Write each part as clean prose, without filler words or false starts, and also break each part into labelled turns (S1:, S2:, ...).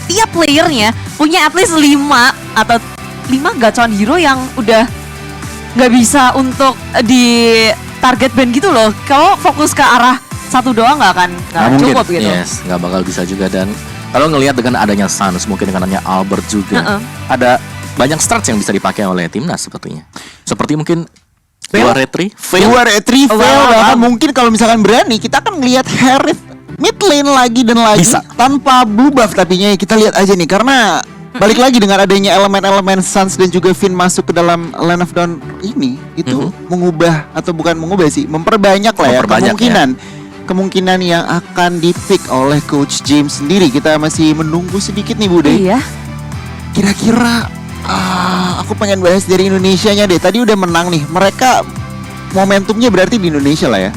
S1: tiap playernya punya at least 5 atau 5 Gachon hero yang udah nggak bisa untuk di target ban gitu loh. Kalau fokus ke arah satu doang nggak cukup gitu.
S2: Yes, nggak bakal bisa juga. Dan kalau ngelihat dengan adanya Sans, mungkin dengan adanya Albert juga, ada banyak start yang bisa dipakai oleh timnas sepertinya. Seperti mungkin Dua retri fail.
S3: Mungkin kalau misalkan berani kita akan melihat Harith mid lane lagi dan lagi
S2: bisa.
S3: Tanpa blue buff, tapi kita lihat aja nih karena balik lagi dengan adanya elemen-elemen Sans dan juga Finn masuk ke dalam Land of Dawn ini itu mengubah atau bukan mengubah sih, memperbanyak lah ya kemungkinan yang akan di-pick oleh Coach James sendiri. Kita masih menunggu sedikit nih Bude.
S1: Iya.
S3: Kira-kira aku pengen bahas dari Indonesianya deh. Tadi udah menang nih. Mereka momentumnya berarti di Indonesia lah ya.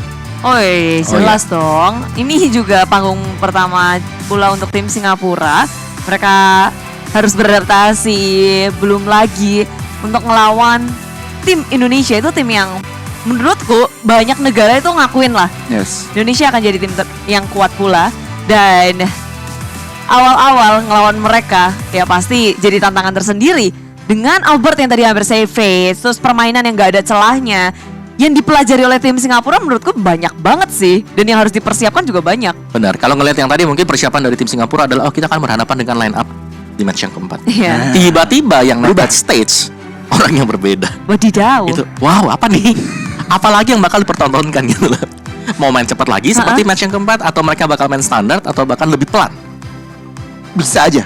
S1: Jelas dong. Ini juga panggung pertama pula untuk tim Singapura. Mereka harus beradaptasi, belum lagi untuk ngelawan tim Indonesia. Itu tim yang menurutku banyak negara itu ngakuin lah.
S3: Yes.
S1: Indonesia akan jadi tim yang kuat pula. Dan awal-awal ngelawan mereka ya pasti jadi tantangan tersendiri. Dengan Albert yang tadi hampir save face, terus permainan yang gak ada celahnya, yang dipelajari oleh tim Singapura menurutku banyak banget sih. Dan yang harus dipersiapkan juga banyak.
S2: Benar, kalau ngelihat yang tadi mungkin persiapan dari tim Singapura adalah kita akan berhadapan dengan line up di match yang keempat. Tiba-tiba yang naik stage orang yang berbeda.
S1: Wadidaw.
S2: Itu, wow, apa nih? Apalagi yang bakal dipertontonkan gitu loh. Mau main cepat lagi seperti match yang keempat, atau mereka bakal main standar, atau bahkan lebih pelan?
S3: Bisa aja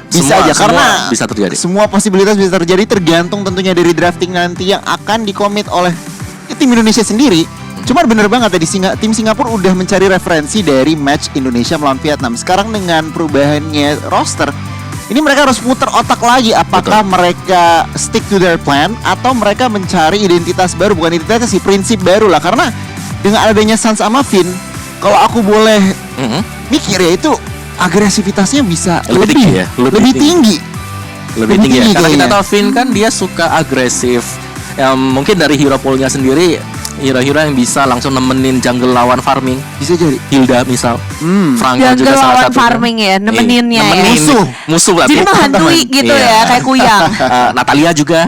S3: karena
S2: bisa terjadi.
S3: Semua posibilitas bisa terjadi, tergantung tentunya dari drafting nanti yang akan dikomit oleh tim Indonesia sendiri. Cuma bener banget tadi tim Singapura udah mencari referensi dari match Indonesia melawan Vietnam. Sekarang dengan perubahannya roster, ini mereka harus putar otak lagi. Apakah mereka stick to their plan atau mereka mencari identitas baru? Bukan identitas sih, prinsip baru lah. Karena dengan adanya Sans sama Finn, kalau aku boleh mikir ya, itu agresivitasnya bisa lebih tinggi. Lebih tinggi ya.
S2: Karena kita tahu Finn kan dia suka agresif. Mungkin dari hero poolnya sendiri, hero-hero yang bisa langsung nemenin jungle lawan farming.
S3: Bisa jadi
S2: Hilda misal. Franka
S1: jungle
S2: juga salah
S1: lawan
S2: satu
S1: farming ya, nemeninnya
S2: musuh berarti.
S1: Jadi menghantui gitu ya, kayak kuyang.
S2: Natalia juga.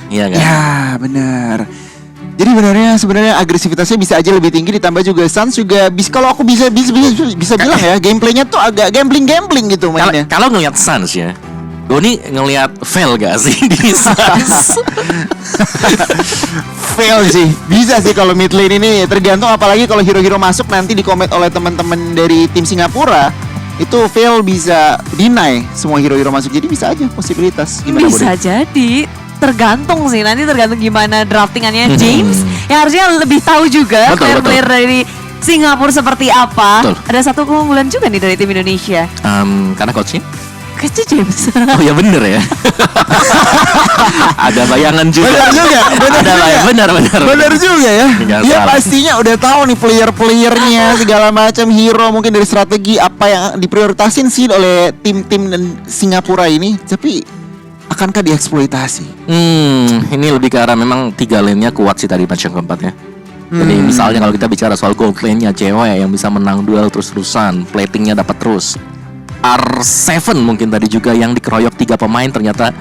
S2: Iya kan?
S3: Ya benar. Jadi sebenarnya agresivitasnya bisa aja lebih tinggi, ditambah juga Sans juga kalau aku bisa bilang ya, gameplaynya tuh agak gambling gitu mainnya.
S2: Kalau ngelihat Sans ya, Doni ngelihat fail gak sih di Sans?
S3: Fail sih, bisa sih kalau mid lane ini, tergantung apalagi kalau hero-hero masuk nanti di comment oleh teman-teman dari tim Singapura. Itu fail bisa deny semua hero-hero masuk, jadi bisa aja posibilitas. Gimana
S1: bisa jadi. Tergantung gimana draftingannya James yang harusnya lebih tahu juga player-player dari Singapura seperti apa. Betul. Ada satu keunggulan juga nih dari tim Indonesia.
S2: Karena coachnya
S1: James.
S2: Oh ya bener ya. Ada bayangan juga.
S3: Bener juga ya. Dia pastinya udah tahu nih player-playernya segala macam, hero mungkin dari strategi apa yang diprioritasin sih oleh tim-tim Singapura ini. Tapi akankah dieksploitasi?
S2: Ini lebih ke arah memang 3 lane-nya kuat sih tadi match yang keempat ya. Jadi misalnya kalau kita bicara soal gold lane-nya cewek yang bisa menang duel terus-terusan, platingnya dapat terus. R7 mungkin tadi juga yang dikeroyok 3 pemain ternyata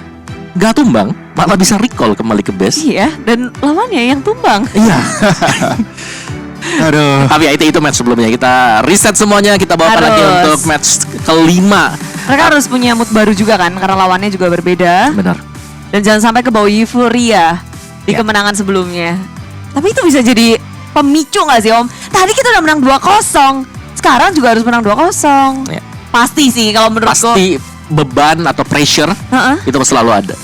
S2: gak tumbang, malah bisa recall kembali ke base.
S1: Iya, dan lawannya yang tumbang.
S2: Iya.
S3: Aduh.
S2: Tapi itu match sebelumnya. Kita reset semuanya, kita bawa lagi untuk match kelima.
S1: Mereka harus punya mood baru juga kan, karena lawannya juga berbeda.
S2: Benar.
S1: Dan jangan sampai kebawa euforia di kemenangan sebelumnya. Tapi itu bisa jadi pemicu gak sih Om? Tadi kita udah menang 2-0, sekarang juga harus menang 2-0 ya. Pasti sih kalau menurutku.
S2: Pasti beban atau pressure itu selalu ada.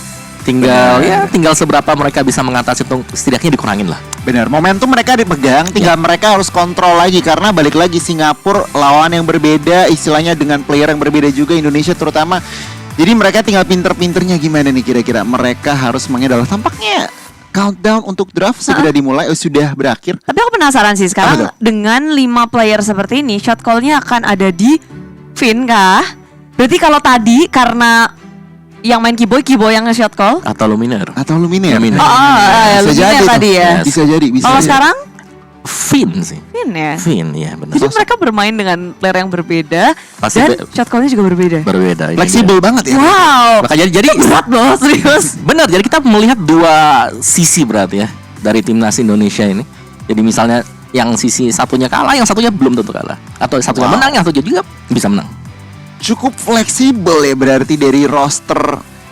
S2: Tinggal seberapa mereka bisa mengatasi, itu setidaknya dikurangin lah.
S3: Benar, momentum mereka dipegang, tinggal mereka harus kontrol lagi. Karena balik lagi Singapura lawan yang berbeda, istilahnya dengan player yang berbeda juga, Indonesia terutama. Jadi mereka tinggal pinter-pinternya gimana nih kira-kira. Mereka harus mengedal. Tampaknya countdown untuk draft segera dimulai, sudah berakhir.
S1: Tapi aku penasaran sih sekarang dengan 5 player seperti ini, shot call-nya akan ada di Finn kah? Berarti kalau tadi karena yang main Kiboy yang nge-shot call
S2: atau Luminar.
S3: Luminar
S1: bisa jadi
S3: tadi ya.
S1: Bisa jadi.
S3: Kalau
S1: sekarang
S2: Finn sih.
S1: Finn ya.
S2: Finn ya benar.
S1: Jadi mereka bermain dengan player yang berbeda
S2: Pasti
S1: dan shot call-nya juga berbeda.
S2: Berbeda. ini
S3: Fleksibel banget ya.
S1: Wow.
S2: Makanya jadi
S1: Berat loh, serius.
S2: benar. Jadi kita melihat dua sisi berarti ya dari timnas Indonesia ini. Jadi misalnya yang sisi satunya kalah, yang satunya belum tentu kalah, atau satunya menang, yang satunya juga bisa menang.
S3: Cukup fleksibel ya berarti dari roster.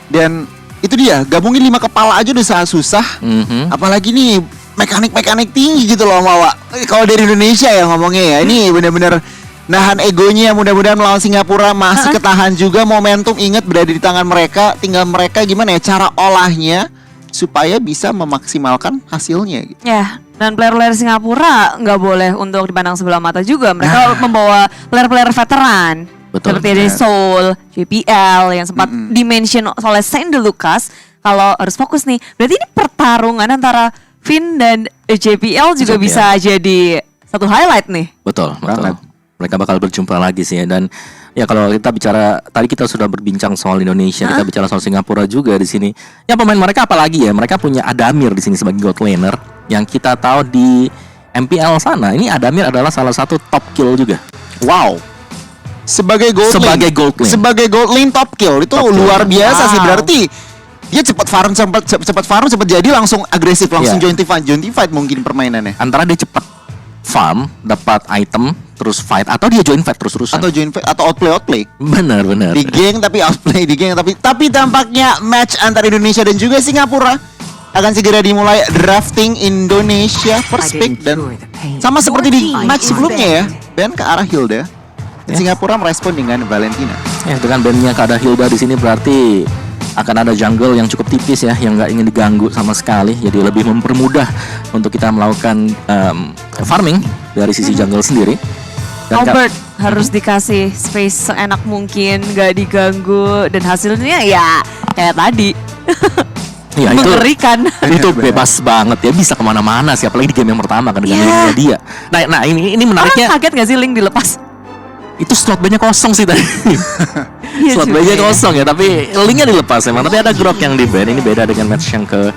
S3: Dan itu dia, gabungin 5 kepala aja udah susah. Apalagi nih mekanik tinggi gitu loh Mawa. Kalau dari Indonesia ya ngomongnya ya, ini benar-benar nahan egonya. Mudah-mudahan melawan Singapura masih ketahan juga. Momentum ingat berada di tangan mereka. Tinggal mereka gimana ya cara olahnya supaya bisa memaksimalkan hasilnya gitu.
S1: Ya, dan player-player Singapura nggak boleh untuk dipandang sebelah mata juga. Mereka membawa player-player veteran.
S2: Betul.
S1: Seperti dari Seoul, JPL yang sempat dimention oleh Sandy Lucas. Kalau harus fokus nih, berarti ini pertarungan antara Finn dan JPL juga
S2: JPL.
S1: bisa jadi satu highlight nih.
S2: Betul.
S3: Banget.
S2: Mereka bakal berjumpa lagi sih ya. Dan ya kalau kita bicara tadi kita sudah berbincang soal Indonesia, kita bicara soal Singapura juga di sini. Ya pemain mereka apalagi ya? Mereka punya Adamir di sini sebagai gold laner yang kita tahu di MPL sana. Ini Adamir adalah salah satu top kill juga.
S3: Wow. Sebagai gold
S2: Sebagai
S3: lane.
S2: gold lane.
S3: Sebagai gold lane top kill itu
S2: Top kill.
S3: luar biasa sih.
S1: Wow.
S3: Berarti dia cepat farm, cepat jadi langsung agresif, langsung
S2: Iya.
S3: join team fight mungkin permainannya.
S2: Antara dia cepat farm, dapat item, terus fight, atau dia join fight terus-terusan.
S3: Atau join fight atau outplay.
S2: Benar.
S3: Di geng tapi outplay di geng tapi tampaknya match antara Indonesia dan juga Singapura akan segera dimulai. Drafting Indonesia first pick dan sama seperti di match sebelumnya ya, Ben ke arah Hilda dan Singapura merespon dengan Valentina.
S2: Ya, dengan bandnya keada Hilda di sini berarti akan ada jungle yang cukup tipis ya, yang nggak ingin diganggu sama sekali. Jadi lebih mempermudah untuk kita melakukan farming dari sisi jungle sendiri. Dan
S1: Albert harus dikasih space seenak mungkin, gak diganggu, dan hasilnya ya kayak tadi.
S2: ya, itu
S1: Mengerikan.
S2: itu
S3: Benar.
S2: bebas banget ya, bisa kemana-mana sih, apalagi di game yang pertama kan dengan
S1: Iya.
S2: linknya dia. Nah ini menariknya.
S1: Orang kaget gak sih Link dilepas?
S2: Itu slot banyak kosong sih tadi.
S1: Iya
S2: Slot
S1: juga
S2: banyak
S1: ya.
S2: kosong ya, tapi linknya dilepas emang. Tapi ada Grok yang di ban. Ini beda dengan match yang ke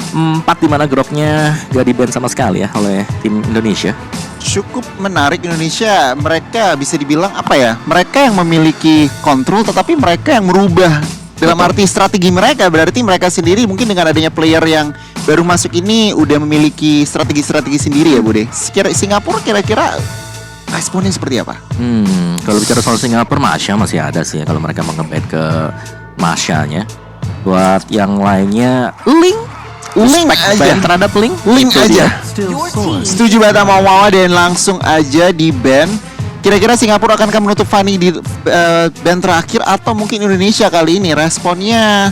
S2: 4 di mana Groknya gak di ban sama sekali ya oleh tim Indonesia.
S3: Cukup menarik Indonesia. Mereka bisa dibilang apa ya? Mereka yang memiliki kontrol tetapi mereka yang merubah dalam
S2: Betul.
S3: arti strategi mereka. Berarti mereka sendiri mungkin dengan adanya player yang baru masuk ini udah memiliki strategi-strategi sendiri ya Bude. Singapura kira-kira responnya seperti apa?
S2: Kalau bicara soal Singapura, Masya masih ada sih ya, kalau mereka mau ngebet ke Masya-nya. Buat yang lainnya, Link
S3: Link
S2: Respect
S3: aja.
S2: ban terhadap Link.
S3: Link
S2: Itu
S3: aja.
S2: dia.
S3: Setuju banget sama Wawa dan langsung aja di ban. Kira-kira Singapura akan menutup Fanny di ban terakhir atau mungkin Indonesia kali ini responnya?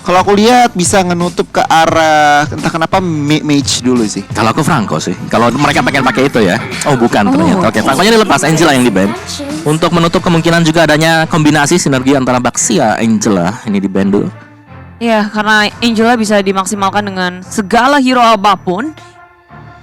S3: Kalau aku lihat bisa ngenutup ke arah entah kenapa Mage dulu sih.
S2: Kalau aku Franco sih. Kalau mereka pengen pakai itu ya. Oh bukan ternyata. Oke, Franco-nya dilepas, Angela yang di ban. Untuk menutup kemungkinan juga adanya kombinasi sinergi antara Baxia Angela ini di ban dulu.
S1: Ya, karena Angela bisa dimaksimalkan dengan segala hero apapun.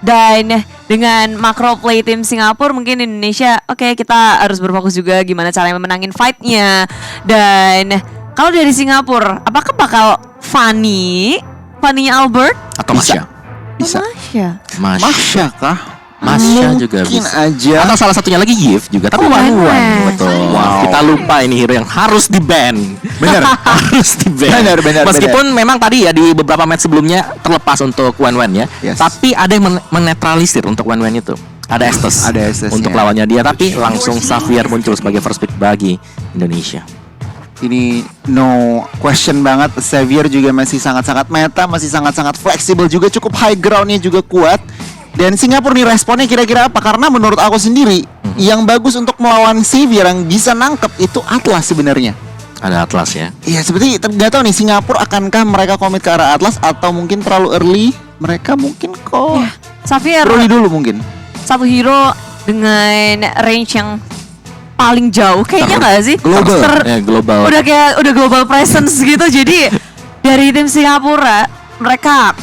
S1: Dan dengan macro play tim Singapura mungkin Indonesia oke, kita harus berfokus juga gimana caranya memenangin fight-nya. Dan kalau dari Singapura, apakah bakal Fanny-nya Albert?
S2: Atau Masya.
S3: Bisa.
S1: Masya.
S3: Masya kah?
S2: Masya juga
S3: Mungkin
S2: bisa.
S3: aja.
S2: Atau salah satunya lagi Yif juga. Tapi
S1: Oh,
S2: one-one.
S1: Wan-Wan.
S2: Betul.
S3: Wow.
S2: Kita lupa ini hero yang harus di ban.
S3: Bener.
S2: Harus di ban.
S3: Benar.
S2: Meskipun memang tadi ya di beberapa match sebelumnya terlepas untuk one-one ya.
S3: Yes.
S2: Tapi ada yang menetralisir untuk one-one itu. Ada Estes.
S3: Ada Estes,
S2: untuk
S3: ya.
S2: lawannya dia. Tapi langsung Xavier muncul sebagai first pick bagi Indonesia.
S3: Ini no question banget. Xavier juga masih sangat-sangat meta, masih sangat-sangat fleksibel juga, cukup high groundnya juga kuat. Dan Singapura nih responnya kira-kira apa? Karena menurut aku sendiri yang bagus untuk melawan Xavier yang bisa nangkep itu Atlas sebenarnya.
S2: Ada Atlas ya.
S3: Iya seperti nggak tahu nih Singapura akankah mereka komit ke arah Atlas atau mungkin terlalu early. Mereka mungkin kok
S1: Xavier
S3: early dulu mungkin.
S1: satu hero dengan range yang paling jauh kayaknya nggak sih?
S3: Global.
S2: Ya, global.
S1: Udah global presence gitu. Jadi dari tim Singapura mereka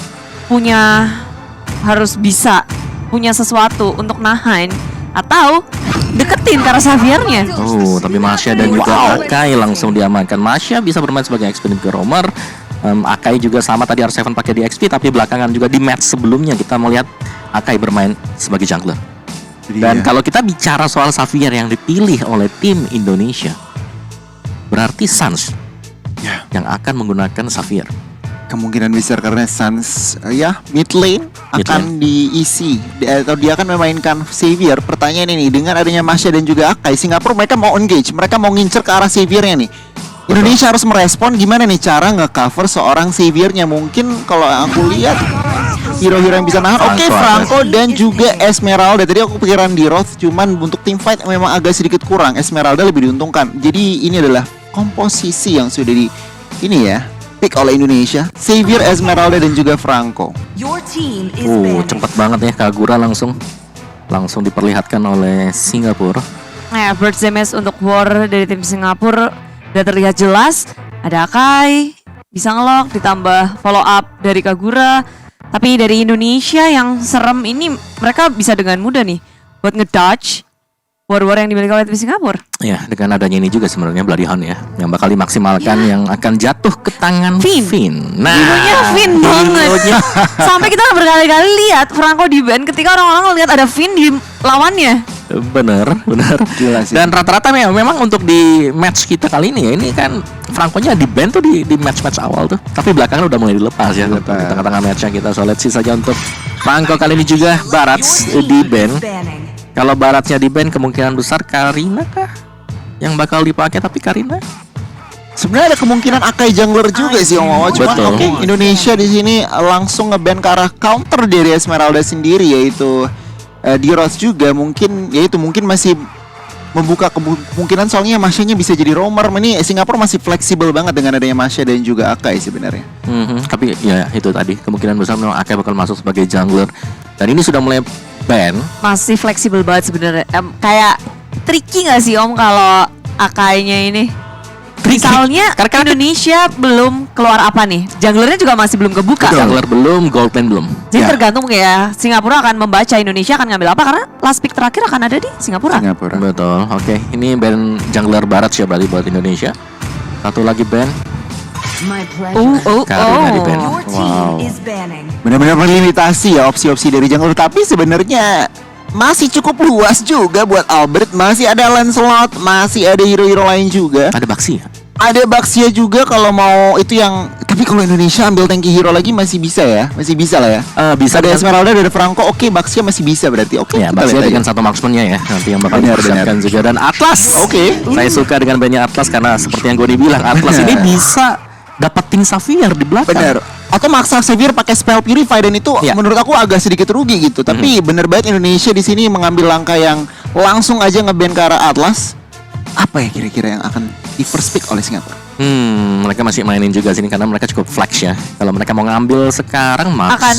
S1: harus bisa punya sesuatu untuk nahan atau deketin ke arah Xaviernya.
S2: Oh, tapi Masya dan juga Akai langsung diamankan. Masya bisa bermain sebagai expert ke Romer Akai juga sama tadi R7 pakai di XP, tapi belakangan juga di match sebelumnya kita melihat Akai bermain sebagai jungler. Dan kalau kita bicara soal Xavier yang dipilih oleh tim Indonesia, berarti Suns yang akan menggunakan Xavier.
S3: Kemungkinan besar karena Suns ya mid lane akan diisi atau dia akan memainkan Xavier. Pertanyaan ini dengan adanya Masya dan juga Akai, Singapura mereka mau engage, mereka mau ngincer ke arah Xaviernya nih. Indonesia harus merespon gimana nih cara nge-cover seorang Xaviernya. Mungkin kalau aku lihat hero-hero yang bisa nahan, oke, Franco dan juga Esmeralda. Tadi aku pikiran di Roth, cuman untuk team fight memang agak sedikit kurang. Esmeralda lebih diuntungkan. Jadi ini adalah komposisi yang sudah di ini ya pick oleh Indonesia, Xavier, Esmeralda dan juga Franco.
S2: Cepet banget ya Kagura langsung diperlihatkan oleh Singapura.
S1: Nah, first damage untuk War dari tim Singapura udah terlihat jelas. Ada Akai bisa ngelock, ditambah follow up dari Kagura. Tapi dari Indonesia yang serem ini mereka bisa dengan mudah nih buat ngedodge war-war yang dimiliki oleh tim Singapura.
S2: Ya, dengan adanya ini juga sebenarnya Bloody Hound ya, yang bakal dimaksimalkan, yang akan jatuh ke tangan Finn.
S1: Nah, hero-nya Finn banget. Sampai kita berkali-kali lihat Franco di ban ketika orang-orang lihat ada Finn di lawannya.
S2: Bener.
S3: Gila sih.
S2: Dan rata-rata memang untuk di match kita kali ini ya, ini kan Franco-nya di ban tuh di match-match awal tuh, tapi belakangan udah mulai dilepas ya di tengah-tengah match-nya kita. So let's see saja untuk Franco kali ini juga Barats di ban. Kalau Baratnya di ban, kemungkinan besar Karina kah yang bakal dipakai, tapi Karina
S3: sebenarnya ada kemungkinan Akai jungler juga sih Om Wawa. Cuman oke, Indonesia di sini langsung nge-ban ke arah counter dari Esmeralda sendiri, yaitu di Roth juga mungkin masih membuka kemungkinan, soalnya Masya-nya bisa jadi roamer. Ini Singapura masih fleksibel banget dengan adanya Masya dan juga Akai sebenarnya.
S2: Tapi ya itu tadi kemungkinan besar memang Akai bakal masuk sebagai jungler. Dan ini sudah mulai ban.
S1: Masih fleksibel banget sebenarnya. Kayak tricky nggak sih Om kalau Akainya ini? Misalnya Indonesia belum keluar apa nih? Junglernya juga masih belum kebuka.
S2: Jungler belum, gold lane belum.
S1: Jadi tergantung ya, Singapura akan membaca Indonesia akan ngambil apa, karena last pick terakhir akan ada di Singapura.
S2: Betul. Oke, ini ban jungler barat ya berarti buat Indonesia. Satu lagi ban. Karina di ban. Wow.
S3: Benar-benar melimitasi ya opsi-opsi dari jungler, tapi sebenarnya masih cukup luas juga buat Albert. Masih ada Lancelot, masih ada hero-hero lain juga.
S2: Ada Baxia.
S3: Ada Baxia juga kalau mau itu yang. Tapi kalau Indonesia ambil tanki hero lagi masih bisa ya, masih bisa lah ya.
S2: Bisa
S3: ada Esmeralda, ada Franco. Oke, Baxia masih bisa berarti. Oke,
S2: ya, Baxia dengan satu marksman-nya ya nanti yang bakal dipersiapkan juga, dan Atlas.
S3: Oke.
S2: Saya suka dengan banyak Atlas karena seperti yang gue bilang, Atlas ini bisa dapetin Xavier di belakang.
S3: Benar. Atau maksa Xavier pakai spell purify, dan itu menurut aku agak sedikit rugi gitu. Tapi bener banget Indonesia di sini mengambil langkah yang langsung aja nge-ban ke arah Atlas. Apa ya kira-kira yang akan di first pick oleh Singapura?
S2: Mereka masih mainin juga sini karena mereka cukup flex ya. Kalau mereka mau ngambil sekarang
S1: akan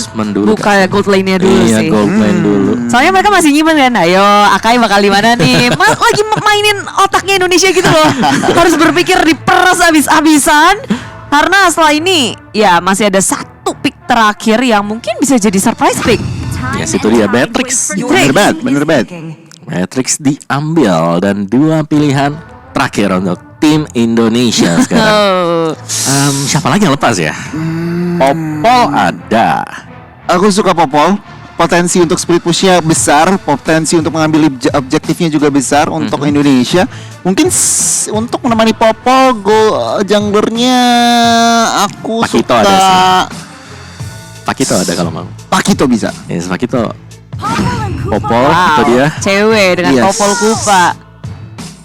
S1: buka gold lane-nya dulu sih.
S2: Iya, gold lane dulu.
S1: Soalnya mereka masih nyimpen kan, ayo Akai bakal di mana nih? Lagi mainin otaknya Indonesia gitu loh. Harus berpikir diperas habis-habisan. Karena setelah ini ya masih ada satu pick terakhir yang mungkin bisa jadi surprise pick.
S2: Ya situ dia Matrix.
S3: Bener banget.
S2: Matrix diambil dan dua pilihan terakhir untuk tim Indonesia sekarang. Siapa lagi yang lepas ya? Popol ada.
S3: Aku suka Popol. Potensi untuk split pushnya besar, potensi untuk mengambil objektifnya juga besar untuk Indonesia. Mungkin untuk menemani Popol, junglernya aku
S2: Pakito
S3: suka.
S2: Ada sih. Pakito ada kalau mau.
S3: Pakito bisa.
S2: Yes, Pakito. Popol itu dia.
S1: Cewek dengan Popol Kupa.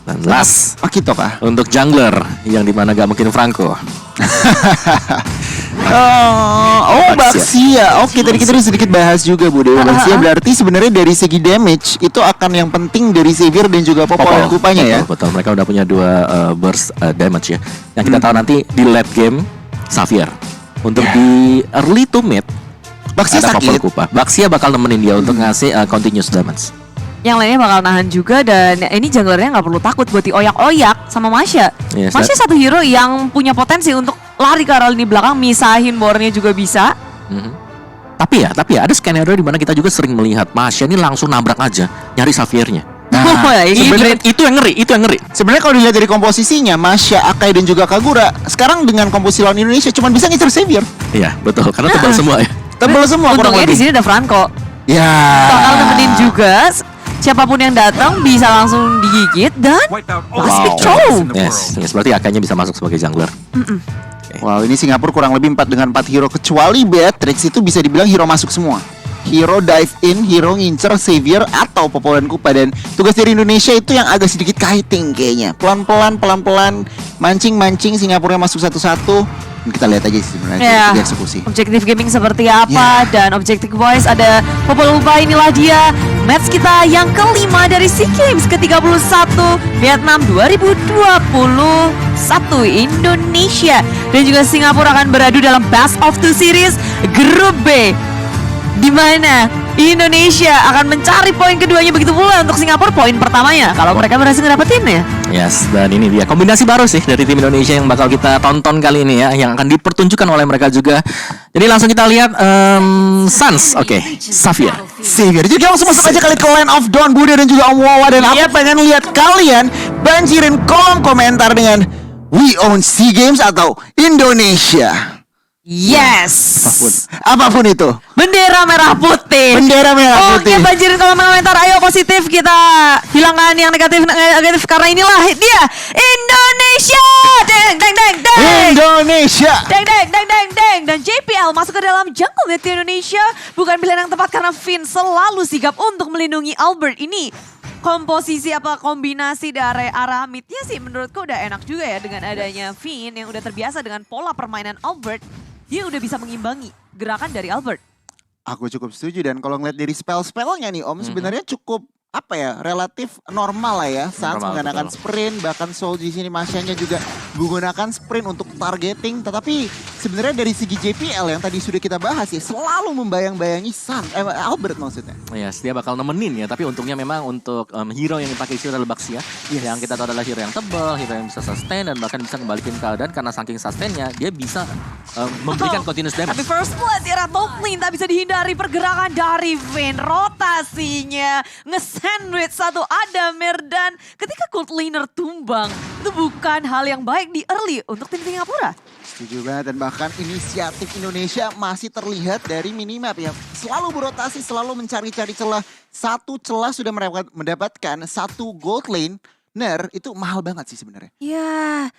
S2: Dan last
S3: Pakito kah?
S2: untuk jungler yang dimana gak mungkin Franco.
S3: Baxia. Oke, tadi kita udah sedikit bahas juga Bu Dewa. Baxia berarti sebenarnya dari segi damage itu akan yang penting dari Xavier dan juga Popol Kupanya ya.
S2: Betul, mereka udah punya dua burst damage ya. Yang kita tahu nanti di late game Xavier. Untuk di early to mid
S3: Baxia
S2: ada
S3: sakit.
S2: Popol Kupa. Baxia bakal nemenin dia untuk ngasih continuous damage.
S1: Yang lainnya bakal nahan juga, dan ini junglernya nggak perlu takut buat dioyak-oyak sama Masya.
S2: Yes,
S1: Masya satu hero yang punya potensi untuk lari ke arah lini belakang, misahin bornya juga bisa.
S2: Tapi ya ada skenario di mana kita juga sering melihat Masya ini langsung nabrak aja nyari Xaviernya. Sebenarnya itu yang ngeri.
S3: Sebenarnya kalau dilihat dari komposisinya, Masya, Akai dan juga Kagura sekarang dengan komposisi lawan Indonesia cuma bisa ngincer Xavier.
S2: Iya, betul. Karena tebal semua ya.
S3: Tebel semua kurang
S1: Untungnya di
S3: lebih.
S1: sini ada Franco.
S3: Ya.
S1: Bakal nemenin juga. Siapapun yang datang bisa langsung digigit dan pasti cow.
S2: Yes, berarti Akainya bisa masuk sebagai jungler.
S3: Wow, ini Singapura kurang lebih 4 dengan 4 hero. Kecuali Beatrix itu bisa dibilang hero masuk semua. Hero dive in, hero ngincer, Xavier atau Popolan Kupa. Dan tugas dari Indonesia itu yang agak sedikit kiting kayaknya. Pelan-pelan, mancing Singapura masuk satu-satu. Dan kita lihat aja sih sebenarnya di eksekusi.
S1: Objektif gaming seperti apa dan objektif boys ada Popol Kupa, inilah dia match kita yang kelima dari SEA Games ke-31 Vietnam 2021 Indonesia dan juga Singapura akan beradu dalam Best of 2 Series Grup B, di mana Indonesia akan mencari poin keduanya, begitu pula untuk Singapura poin pertamanya kalau mereka berhasil ngedapetinnya.
S2: Yes, dan ini dia kombinasi baru sih dari tim Indonesia yang bakal kita tonton kali ini ya, yang akan dipertunjukkan oleh mereka juga. Jadi langsung kita lihat Suns, Xavier.
S3: Jadi langsung masuk aja kali ke Line of Dawn, Budi dan juga Om Wawa. Dan aku pengen lihat kalian banjirin kolom komentar dengan We Own SEA Games atau Indonesia.
S1: Yes.
S3: Apapun itu.
S1: Bendera merah putih. Oke, banjirin kolom komentar. Ayo positif, kita hilangkan yang negatif karena inilah dia Indonesia. Deng deng deng deng.
S3: Indonesia.
S1: Deng deng deng deng deng. Dan JPL masuk ke dalam jungle net Indonesia bukan pilihan yang tepat karena Finn selalu sigap untuk melindungi Albert ini. Komposisi apa kombinasi dari arah midnya sih menurutku udah enak juga ya dengan adanya Finn yang udah terbiasa dengan pola permainan Albert. Dia udah bisa mengimbangi gerakan dari Albert.
S3: Aku cukup setuju, dan kalau ngeliat dari spell-spellnya nih Om, sebenarnya cukup relatif normal lah ya. Sans menggunakan sprint, bahkan Soul di sini Masyanya juga menggunakan sprint untuk targeting. Tetapi sebenarnya dari segi JPL yang tadi sudah kita bahas ya, selalu membayang-bayangi Albert maksudnya.
S2: Yes, dia bakal nemenin ya, tapi untungnya memang untuk hero yang dipakai itu adalah Baxia. Yang kita tahu adalah hero yang tebal, hero yang bisa sustain dan bahkan bisa kembalikan keadaan karena saking sustainnya dia bisa memberikan continuous damage.
S1: Tapi first blood era top lane tak bisa dihindari pergerakan dari Vayne, rotasinya nge-sandwich satu Adamir dan ketika gold laner tumbang itu bukan hal yang baik di early untuk tim Singapura.
S3: Setuju banget, dan bahkan inisiatif Indonesia masih terlihat dari minimap ya. Selalu berotasi, selalu mencari-cari celah. Satu celah sudah mendapatkan satu gold lane. Itu mahal banget sih sebenarnya.
S1: Ya,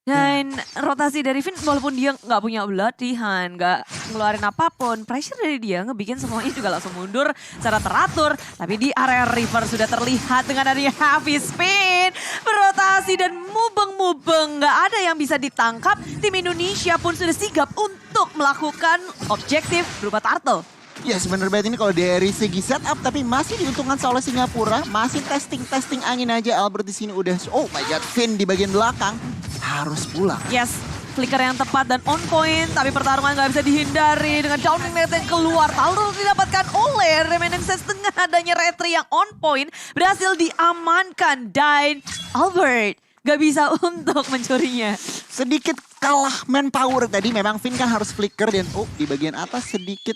S1: dan rotasi dari Finn walaupun dia nggak punya pelatihan, nggak ngeluarin apapun, pressure dari dia ngebikin semuanya juga langsung mundur secara teratur. Tapi di area river sudah terlihat dengan adanya heavy spin, berotasi dan mubeng-mubeng, nggak ada yang bisa ditangkap. Tim Indonesia pun sudah sigap untuk melakukan objektif berupa turtle.
S3: Ya sebenarnya banget ini kalau dari segi setup, tapi masih diuntungkan oleh Singapura. Masih testing angin aja. Albert di sini udah, oh my god, Finn di bagian belakang harus pulang.
S1: Yes, flicker yang tepat dan on point, tapi pertarungan nggak bisa dihindari dengan downing net yang keluar. Lalu didapatkan oleh remaining set dengan adanya retri yang on point berhasil diamankan dan Albert gak bisa untuk mencurinya.
S3: Sedikit kalah manpower tadi, memang Finn kan harus flicker dan di bagian atas sedikit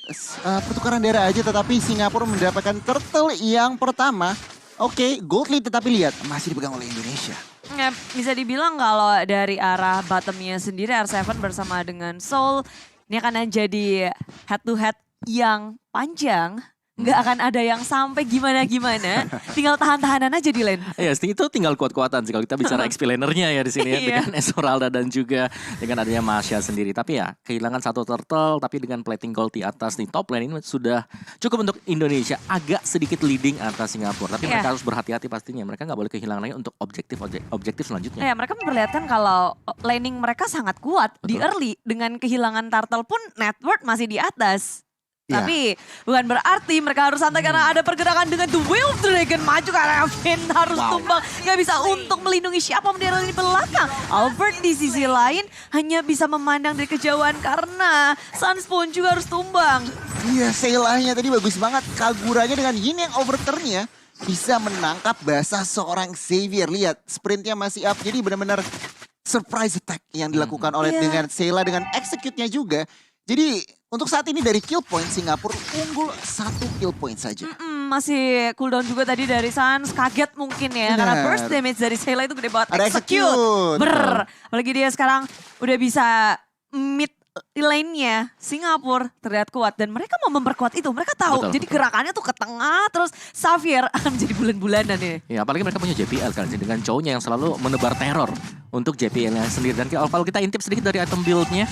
S3: pertukaran darah aja, tetapi Singapura mendapatkan turtle yang pertama. Gold lead tetapi lihat masih dipegang oleh Indonesia.
S1: Ya, bisa dibilang kalau dari arah bottomnya sendiri R7 bersama dengan Soul ini akan jadi head to head yang panjang. Nggak akan ada yang sampai gimana-gimana, tinggal tahan-tahanan aja di lane.
S2: Iya, itu tinggal kuat-kuatan sih kalau kita bicara XP lanernya ya di sini ya, dengan Esmeralda dan juga dengan adanya Masya sendiri. Tapi ya kehilangan satu turtle, tapi dengan plating gold di atas di top lane ini sudah cukup untuk Indonesia, agak sedikit leading atas Singapura. Tapi mereka harus berhati-hati pastinya, mereka nggak boleh kehilangan lagi untuk objektif selanjutnya.
S1: Ya, mereka memperlihatkan kalau laning mereka sangat kuat. Betul. Di early dengan kehilangan turtle pun net worth masih di atas. Tapi bukan berarti mereka harus santai karena ada pergerakan dengan The Will of Dragon maju karena Finn harus tumbang. Gak bisa untuk melindungi siapa di belakang. Albert di sisi lain hanya bisa memandang dari kejauhan karena Suns pun juga harus tumbang.
S3: Iya, Seilahnya tadi bagus banget. Kaguranya dengan Yin yang overturn-nya bisa menangkap basah seorang Xavier. Lihat, sprintnya masih up. Jadi benar-benar surprise attack yang dilakukan oleh dengan Seila dengan execute-nya juga. Jadi untuk saat ini dari kill point Singapura unggul 1 kill point saja.
S1: Masih cooldown juga tadi dari Sans, kaget mungkin ya. Karena
S3: Benar.
S1: burst damage dari Sayla itu gede banget.
S3: Ada execute.
S1: Apalagi dia sekarang udah bisa mid lane-nya Singapura terlihat kuat. Dan mereka mau memperkuat itu. Mereka tahu.
S2: Betul,
S1: Jadi
S2: betul.
S1: gerakannya tuh ke tengah. Terus Xavier akan menjadi bulan-bulanan ya.
S2: Ya apalagi mereka punya JPL kan dengan cowoknya yang selalu menebar teror untuk JPL-nya sendiri. Dan kalau kita intip sedikit dari item build-nya,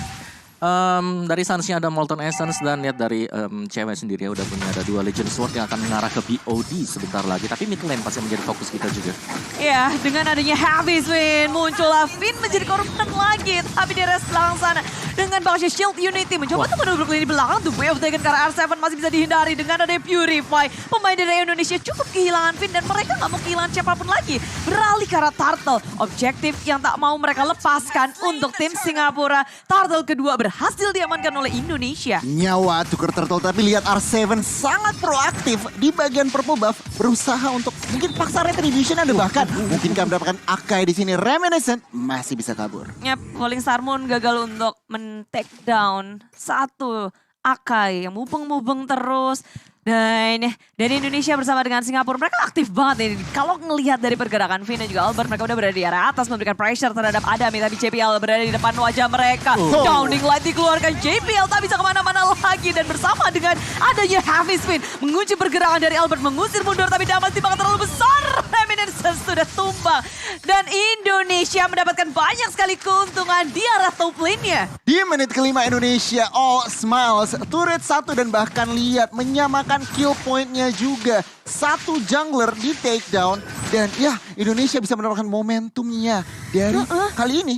S2: dari Suns-nya ada Molten Essence dan lihat dari cewek sendiri ya udah punya ada 2 Legend Sword yang akan mengarah ke BOD sebentar lagi. Tapi mid lane pasti menjadi fokus kita juga.
S1: Ya, dengan adanya Heavy Swing, muncullah Finn menjadi korban lagi. Tapi di rest belakang sana, dengan bakasnya Shield Unity mencoba untuk menduduk lini belakang. The Way of Dragon karena R7 masih bisa dihindari dengan adanya Purify. Pemain dari Indonesia cukup kehilangan Finn dan mereka nggak mau kehilangan siapapun lagi. Beralih ke arah Turtle, objektif yang tak mau mereka lepaskan untuk tim Singapura. Turtle kedua berhasil diamankan oleh Indonesia.
S3: Nyawa tuker turtle, tapi lihat R7 sangat proaktif di bagian purple buff, berusaha untuk mungkin paksa retribution ada bahkan mungkinkah mendapatkan Akai di sini. Reminiscent masih bisa kabur.
S1: Yap, Falling Star Moon gagal untuk men-take down satu Akai yang mubeng-mubeng terus. Dan dari Indonesia bersama dengan Singapura, mereka aktif banget nih. Kalau ngelihat dari pergerakan Finn dan juga Albert, mereka udah berada di area atas memberikan pressure terhadap Adami. Tapi JPL berada di depan wajah mereka. Downing Light dikeluarkan, JPL tak bisa kemana-mana lagi. Dan bersama dengan adanya Heavy Spin, mengunci pergerakan dari Albert, mengusir mundur. Tapi damage timbangan terlalu besar. Reminiscence sudah tumbang. Dan Indonesia mendapatkan banyak sekali keuntungan di arah top lane-nya.
S3: Di menit kelima Indonesia all smiles, turret 1 dan bahkan lihat menyamakan kill point-nya juga. Satu jungler di take down dan ya Indonesia bisa mendapatkan momentumnya dari kali ini.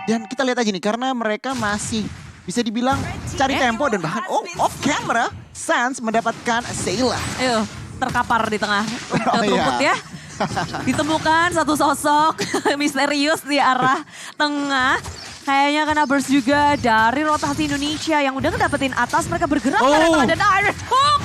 S3: Dan kita lihat aja nih karena mereka masih bisa dibilang cari tempo dan bahkan off camera Sans mendapatkan Sayla.
S1: Ayo, terkapar di tengah
S3: Oh,
S1: rumput
S3: iya.
S1: ya. Ditemukan satu sosok misterius di arah tengah. Kayaknya kena burst juga dari rotasi Indonesia yang udah ngedapetin atas. Mereka bergerak ke arah tengah dan Iris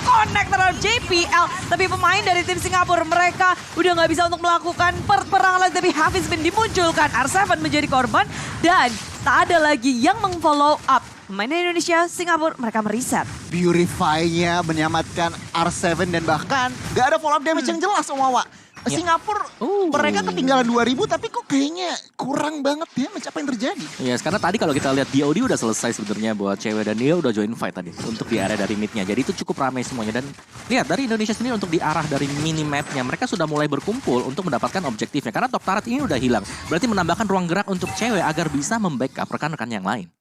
S1: connect terhadap JPL. Tapi pemain dari tim Singapura mereka udah nggak bisa untuk melakukan perperangan lagi. Tapi Hafiz bin dimunculkan, R7 menjadi korban dan tak ada lagi yang meng-follow up. Pemain dari Indonesia, Singapura, mereka mereset.
S3: Purify-nya menyelamatkan R7 dan bahkan gak ada follow up damage yang jelas Omawa. Singapura mereka ketinggalan 2000 tapi kok kayaknya kurang banget damage, apa yang terjadi?
S2: Ya, karena tadi kalau kita lihat BOD udah selesai sebenarnya buat cewek dan dia udah join fight tadi untuk di area dari midnya. Jadi itu cukup ramai semuanya dan lihat dari Indonesia sendiri untuk di arah dari minimapnya mereka sudah mulai berkumpul untuk mendapatkan objektifnya karena top turret ini udah hilang. Berarti menambahkan ruang gerak untuk cewek agar bisa membackup rekan-rekan yang lain.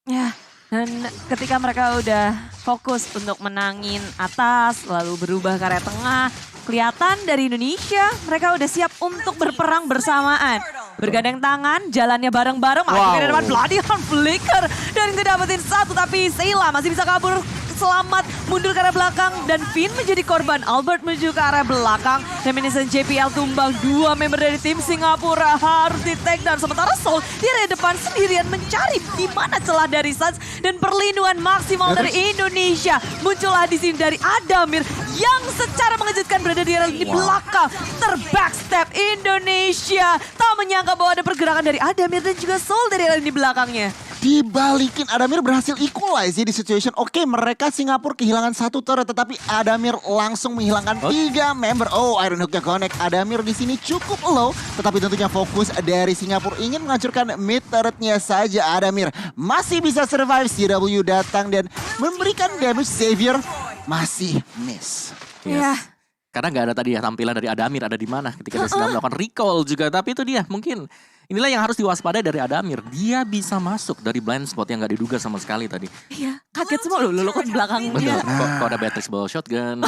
S1: Ya, dan ketika mereka udah fokus untuk menangin atas, lalu berubah ke area tengah, kelihatan dari Indonesia mereka udah siap untuk berperang bersamaan. Bergandeng tangan, jalannya bareng-bareng, maju ke depan, Bloody Hand Flicker. Dan ngedapetin satu, tapi Sayla masih bisa kabur. Selamat mundur ke arah belakang dan Finn menjadi korban. Albert menuju ke arah belakang. Reminiscent JPL tumbang. Dua member dari tim Singapura harus di take down. Sementara Soul di area depan sendirian mencari di mana celah dari Suns dan perlindungan maksimal dari Indonesia. Muncullah di sini dari Adamir yang secara mengejutkan berada di area di belakang. Terbackstep Indonesia. Tak menyangka bahwa ada pergerakan dari Adamir dan juga Soul dari area di belakangnya.
S3: Dibalikin, Adamir berhasil equalize ya di situation. Oke, mereka Singapura kehilangan satu turret, tetapi Adamir langsung menghilangkan 3 member. Oh, Iron Hook-nya connect. Adamir di sini cukup low, tetapi tentunya fokus dari Singapura ingin menghancurkan mid turretnya saja. Adamir masih bisa survive. CW datang dan memberikan damage. Xavier masih miss.
S1: Iya.
S2: Karena nggak ada tadi ya tampilan dari Adamir ada di mana ketika dia sedang melakukan recall juga. Tapi itu dia mungkin inilah yang harus diwaspadai dari Adamir. Dia bisa masuk dari blind spot yang nggak diduga sama sekali tadi.
S1: Iya, kaget semua loh kok di belakangnya.
S2: Bener, kok ada Beatrix bawa shotgun.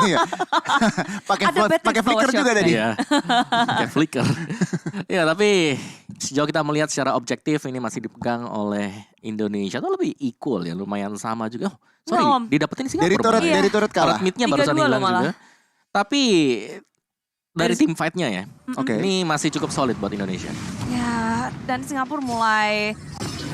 S3: Iya.
S1: Ada Beatrix
S3: pakai flicker
S1: bawa
S3: juga tadi.
S2: Iya, kayak flicker. Ya tapi sejauh kita melihat secara objektif ini masih dipegang oleh Indonesia tuh lebih equal ya, lumayan sama juga. Oh, sorry,
S1: Nah, Om.
S2: didapetin Singapura.
S3: Dari turret kalah.
S2: Turret midnya barusan
S1: 3-2
S2: hilang
S1: loh malah.
S2: juga. Tapi dari tim fight-nya ya,
S3: Oke.
S2: ini masih cukup solid buat Indonesia.
S1: Ya, dan Singapura mulai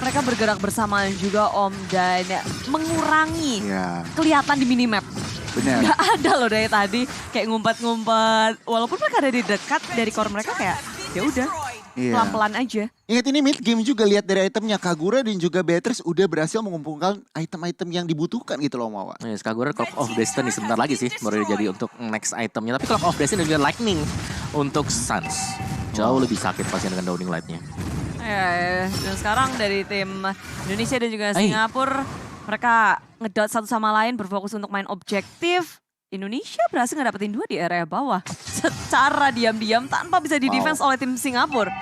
S1: mereka bergerak bersama juga Om dan mengurangi
S3: Iya,
S1: kelihatan di minimap.
S3: benar.
S1: Gak ada loh dari tadi kayak ngumpet-ngumpet. Walaupun mereka ada di dekat dari core mereka kayak ya udah
S3: Iya.
S1: pelan-pelan aja.
S3: Ingat ini mid game juga, lihat dari itemnya. Kagura dan juga Beatrice udah berhasil mengumpulkan item-item yang dibutuhkan gitu loh Mawa.
S2: Yes, Kagura Clock of Destiny sebentar lagi sih baru jadi untuk next itemnya. Tapi Clock of Destiny dan juga Lightning untuk Suns. Jauh lebih sakit pastinya dengan Downing Light-nya.
S1: Ya, dan sekarang dari tim Indonesia dan juga Singapura, mereka ngedot satu sama lain, berfokus untuk main objektif. Indonesia berhasil ngedapetin 2 di area bawah secara diam-diam tanpa bisa di-defense oleh tim Singapura.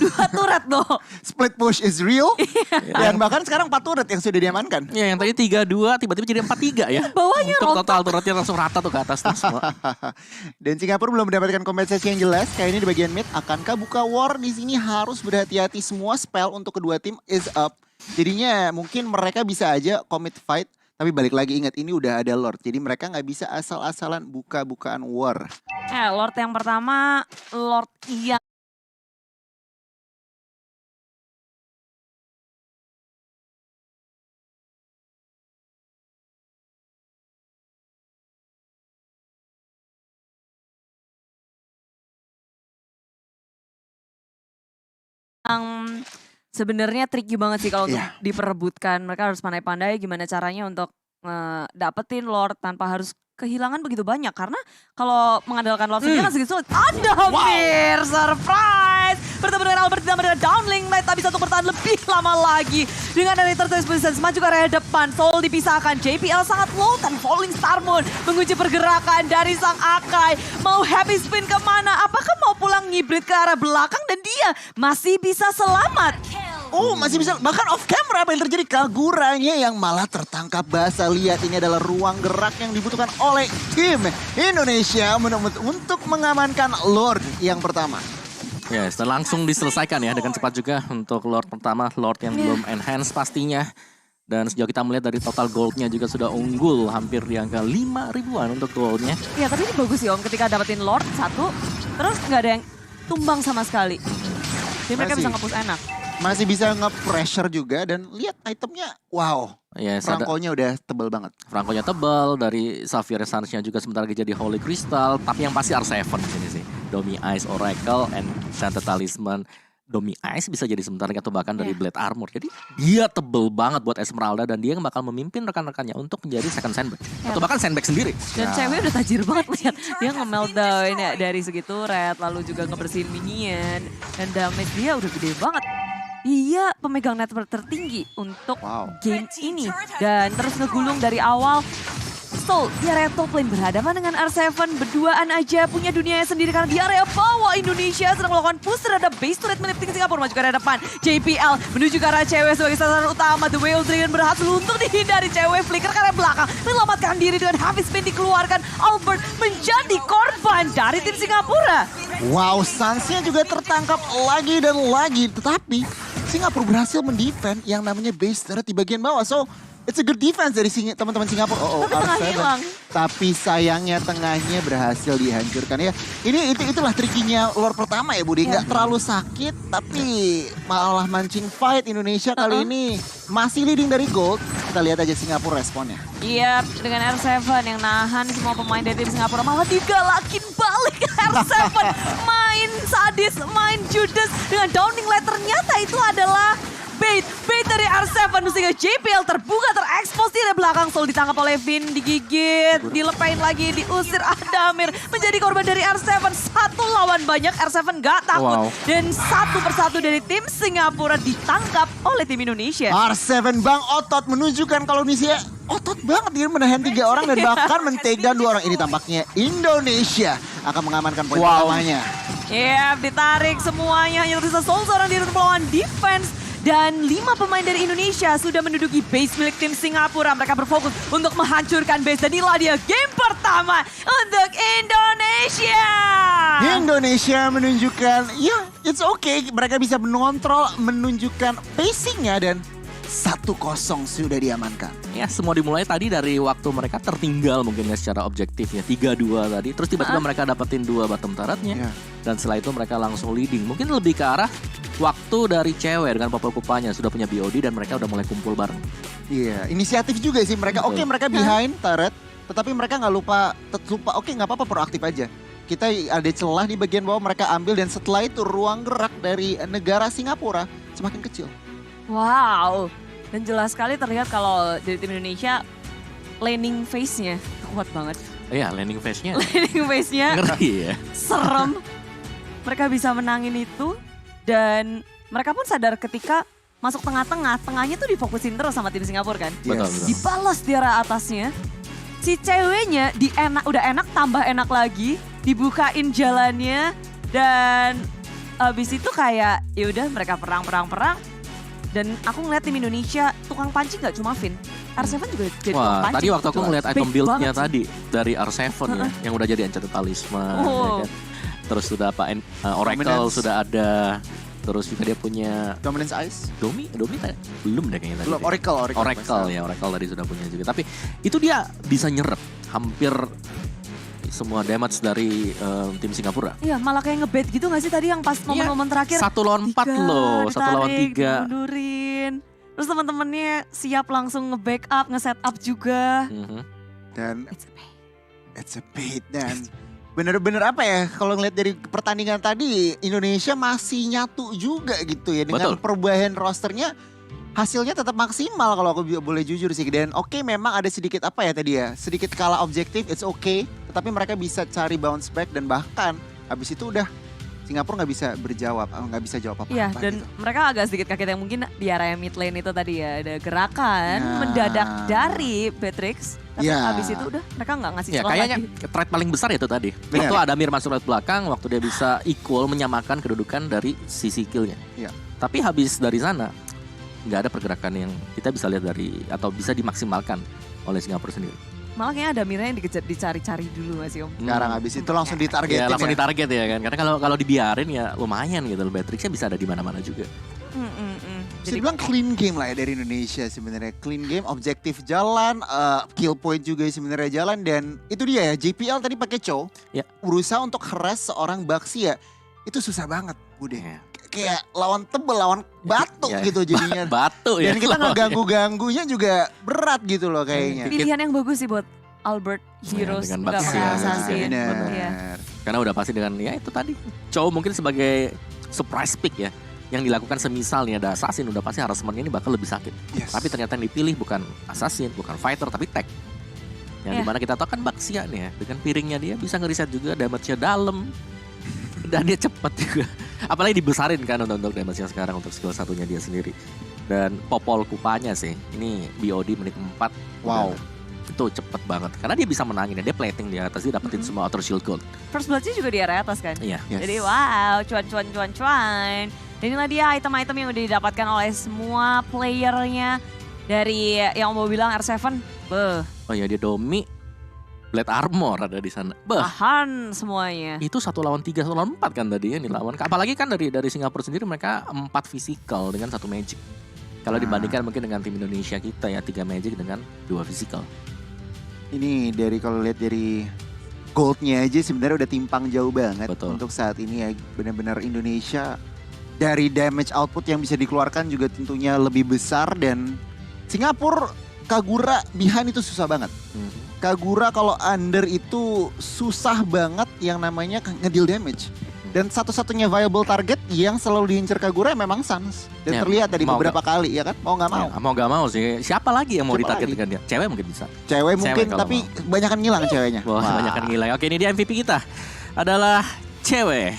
S1: 2 turret loh.
S3: Split push is real. Dan bahkan sekarang 4 turret yang sudah diamankan.
S2: Ya, yang tadi 3-2 tiba-tiba jadi 4-3 ya.
S1: Bawahnya
S2: untuk
S1: rontok.
S2: total turretnya langsung rata tuh ke atas tuh semua.
S3: Dan Singapura belum mendapatkan kompensasi yang jelas. Kayak ini di bagian mid, akankah buka war di sini? Harus berhati-hati, semua spell untuk kedua tim is up. Jadinya mungkin mereka bisa aja commit fight. Tapi balik lagi, ingat ini udah ada Lord. Jadi mereka nggak bisa asal-asalan buka-bukaan war.
S1: Lord yang pertama, Lord yang sebenarnya tricky banget sih kalau untuk diperebutkan. Mereka harus pandai-pandai gimana caranya untuk dapetin Lord tanpa harus kehilangan begitu banyak. Karena kalau mengandalkan Lord sendiri kan segitu sulit. Ada hampir surprise. Bertemu dengan Albert ditambah dengan Downing Light, tak bisa untuk bertahan lebih lama lagi. Dengan dari third position maju ke area depan. Soul dipisahkan, JPL sangat low dan Falling Star Moon mengunci pergerakan dari sang Akai. Mau happy spin kemana? Apakah mau pulang ngibrit ke arah belakang dan dia masih bisa selamat?
S3: Oh, masih bisa, bahkan off camera apa yang terjadi? Kaguranya yang malah tertangkap basah. Lihat, ini adalah ruang gerak yang dibutuhkan oleh tim Indonesia untuk mengamankan Lord yang pertama.
S2: Yes, dan langsung diselesaikan ya dengan cepat juga untuk Lord pertama, Lord yang belum enhance pastinya. Dan sejauh kita melihat dari total goldnya juga sudah unggul hampir di angka 5 ribuan untuk goldnya.
S1: Ya tapi ini bagus sih Om, ketika dapetin Lord 1, terus nggak ada yang tumbang sama sekali. Jadi mereka
S3: Masih.
S1: bisa nge-push enak.
S3: Masih bisa nge-pressure juga dan lihat itemnya, wow.
S2: Yes,
S3: Franco-nya udah tebel banget.
S2: Franco-nya tebal, dari Xavier Sans-nya juga sebentar lagi jadi Holy Crystal. Tapi yang pasti R7 di sini sih. Domi Ice, Oracle, and Enchanted Talisman. Domi Ice bisa jadi sebentar lagi atau bahkan dari Blade Armor. Jadi dia tebel banget buat Esmeralda dan dia yang bakal memimpin rekan-rekannya untuk menjadi second sandbag. Atau bahkan sandbag sendiri.
S1: Dan cewek udah tajir banget lihat. Dia nge-meltdown ya, dari segi turret, lalu juga ngebersihin minion. Dan damage dia udah gede banget. Dia pemegang network tertinggi untuk game ini. Dan terus ngegulung dari awal. Soul di area top lane berhadapan dengan R7. Berduaan aja punya dunianya sendiri karena di area bawah Indonesia sedang melakukan push terhadap base turret milik tim Singapura. Maju ke area depan. JPL menuju ke arah cewek sebagai sasaran utama. The Whale Dragon berhasil untuk dihindari cewek. Flicker ke area belakang. Menyelamatkan diri dengan habis spin dikeluarkan. Albert menjadi korban dari tim Singapura.
S3: Wow, Sans-nya juga tertangkap lagi dan lagi. Tetapi Singapura berhasil mendefend yang namanya base turret di bagian bawah. So, it's a good defense dari teman-teman Singapura.
S1: Tapi tengahnya
S3: R7.
S1: hilang.
S3: Tapi sayangnya tengahnya berhasil dihancurkan ya. Itulah trikinya Lord pertama ya Budi. Nggak terlalu sakit tapi malah mancing fight. Indonesia kali ini masih leading dari gold. Kita lihat aja Singapura responnya.
S1: Iya, dengan R7 yang nahan semua pemain dari tim Singapura malah digalakin balik R7. Main sadis, main judes dengan Downing Light. Ternyata itu adalah bait dari R7 sehingga JPL terbuka, terekspos di belakang. Soul ditangkap oleh Vin, digigit, dilepain lagi, diusir Adamir. Menjadi korban dari R7, 1 lawan banyak. R7 gak takut. Dan satu persatu dari tim Singapura ditangkap oleh tim Indonesia.
S3: R7 Bang otot menunjukkan kalau Indonesia otot banget, dia menahan 3 orang dan bahkan men-take down 2 orang. Ini tampaknya Indonesia akan mengamankan poin pertamanya.
S1: Ditarik semuanya, hanya tersisa Soul seorang diri untuk melawan defense. Dan 5 pemain dari Indonesia sudah menduduki base milik tim Singapura. Mereka berfokus untuk menghancurkan base. Dan inilah dia game pertama untuk Indonesia.
S3: Indonesia menunjukkan, ya it's okay. Mereka bisa mengontrol, menunjukkan pacingnya dan 1-0 sudah diamankan.
S2: Ya, semua dimulai tadi dari waktu mereka tertinggal mungkin ya secara objektif ya. 3-2 tadi. Terus tiba-tiba mereka dapetin 2 bottom turretnya. Dan setelah itu mereka langsung leading. Mungkin lebih ke arah waktu dari cewek dengan Popol Kupanya sudah punya BOD dan mereka udah mulai kumpul bareng.
S3: Iya, inisiatif juga sih mereka. Oke, mereka behind turret, tetapi mereka nggak lupa, oke nggak apa-apa proaktif aja. kita ada celah di bagian bawah mereka ambil dan setelah itu ruang gerak dari negara Singapura semakin kecil.
S1: Wow. Dan jelas sekali terlihat kalau dari tim Indonesia laning phase-nya kuat banget.
S2: Iya, landing phase-nya
S1: Laning phase-nya
S2: ngeri ya.
S1: serem. Mereka bisa menangin itu dan mereka pun sadar ketika masuk tengah-tengah, tengahnya tuh difokusin terus sama tim Singapura kan.
S2: Betul, betul.
S1: Dibalas di arah atasnya. Si ceweknya udah enak tambah enak lagi, dibukain jalannya dan abis itu kayak ya udah mereka perang. Dan aku ngeliat tim Indonesia tukang pancing gak cuma Vin. R7 juga jadi tukang
S2: Wah,
S1: pancing.
S2: tadi waktu aku ngeliat
S1: Baik
S2: item build-nya
S1: banget sih.
S2: tadi dari R7 ya, yang udah jadi Enchanted Talisman, ya
S1: Oh.
S2: kan? Terus sudah apa, Oracle
S3: Dominance.
S2: sudah ada, terus juga dia punya
S3: Dominance Ice.
S2: Domi belum deh kayaknya tadi.
S3: Belum, Oracle.
S2: Ya, Oracle tadi sudah punya juga. Tapi itu dia bisa nyerap hampir semua damage dari tim Singapura.
S1: Iya malah kayak ngebet gitu gak sih tadi yang pas momen-momen terakhir.
S2: 1 lawan 4 loh, 1 lawan 3.
S1: Mundurin. Terus teman-temannya siap langsung nge-backup, nge-setup juga.
S3: Dan
S1: It's a pain.
S3: it's a bait dan bener-bener apa ya, kalau ngeliat dari pertandingan tadi Indonesia masih nyatu juga gitu ya dengan
S2: Betul.
S3: perubahan rosternya. Hasilnya tetap maksimal kalau aku boleh jujur sih. Dan oke, memang ada sedikit apa ya tadi ya, sedikit kalah objektif, it's okay. Tetapi mereka bisa cari bounce back dan bahkan habis itu udah Singapura nggak bisa jawab apa-apa.
S1: Iya dan
S3: gitu.
S1: mereka agak sedikit kaget yang mungkin di area mid lane itu tadi ya. Ada gerakan
S3: Nah.
S1: mendadak dari Beatrix. Tapi
S3: Ya.
S1: habis itu udah mereka gak ngasih
S2: Ya
S1: celah
S2: kayaknya
S1: lagi.
S2: trade paling besar itu tadi.
S3: Benar.
S2: Waktu Adamir masuk lewat belakang, waktu dia bisa equal menyamakan kedudukan dari sisi killnya.
S3: Iya.
S2: Tapi habis dari sana nggak ada pergerakan yang kita bisa lihat dari atau bisa dimaksimalkan oleh Singapura sendiri.
S1: Malah kayaknya ada Mira yang dicari-cari dulu gak sih Om?
S3: Sekarang habis itu langsung ditargetin
S2: Ya langsung
S3: ya.
S2: ditarget ya kan. Karena kalau dibiarin ya lumayan gitu. Beatrixnya bisa ada di mana-mana juga.
S3: Bisa dibilang clean game lah ya dari Indonesia sebenarnya. Clean game, objektif jalan, kill point juga sebenarnya jalan. Dan itu dia ya, JPL tadi pakai Cho.
S2: Ya.
S3: Berusaha untuk harass seorang Baxi ya. Itu susah banget Bude.
S2: Ya.
S3: Kayak lawan tebel, lawan batu
S2: Ya.
S3: gitu jadinya.
S2: Batu ya.
S3: Dan kita
S2: lawannya.
S3: ngeganggu-ganggunya juga berat gitu loh kayaknya.
S1: Pilihan yang bagus sih buat Albert Heroes
S2: dengan
S1: nggak
S2: Baxi
S1: pakai
S2: ya.
S1: assassin.
S3: Benar.
S1: Iya.
S2: Karena udah pasti dengan ya itu tadi. Chow mungkin sebagai surprise pick ya. Yang dilakukan semisal nih ada assassin udah pasti harassmentnya ini bakal lebih sakit.
S3: Yes.
S2: Tapi ternyata yang dipilih bukan assassin, bukan fighter tapi tech. Yang
S1: Ya.
S2: dimana kita tahu kan Baxia nih ya. Dengan piringnya dia bisa ngeriset juga damage-nya dalam. Dan dia cepat juga. Apalagi dibesarin kan untuk damage-nya sekarang untuk skill satunya dia sendiri. Dan popol kupanya sih. Ini BOD menit 4.
S3: Wow.
S2: Itu cepet banget. Karena dia bisa menangin ya. Dia plating di atas. Dia dapetin semua outer shield gold.
S1: First Blood-nya juga di area atas kan?
S2: Iya.
S3: Yes.
S1: Jadi wow, cuan. Dan inilah dia item-item yang udah didapatkan oleh semua playernya. Dari yang mau bilang R7, beuh,
S2: Oh iya dia Domi. Blade Armor ada di sana. Bah.
S1: tahan semuanya.
S2: Itu 1 lawan 3, 1 lawan 4 kan tadi ya nih lawan. Apalagi kan dari Singapura sendiri mereka 4 physical dengan 1 magic. Kalau dibandingkan mungkin dengan tim Indonesia kita ya 3 magic dengan 2 physical.
S3: Ini dari kalau lihat dari goldnya aja sebenarnya udah timpang jauh banget.
S2: Betul.
S3: Untuk saat ini ya benar-benar Indonesia dari damage output yang bisa dikeluarkan juga tentunya lebih besar. Dan Singapura Kagura behind itu susah banget. Kagura kalau under itu susah banget yang namanya ngedeal damage. Dan satu-satunya viable target yang selalu diincar Kagura memang Sans. Dan
S2: Ya,
S3: terlihat dari
S2: mau
S3: beberapa kali ya kan. Mau nggak mau.
S2: Ya, mau gak mau sih. Siapa lagi yang mau
S3: Siapa
S2: ditargetkan dia? Cewek mungkin bisa.
S3: Cewek mungkin
S2: kalau
S3: tapi banyakan ngilang ceweknya.
S2: Wah, kebanyakan gila. Oke, ini dia MVP kita. Adalah cewek.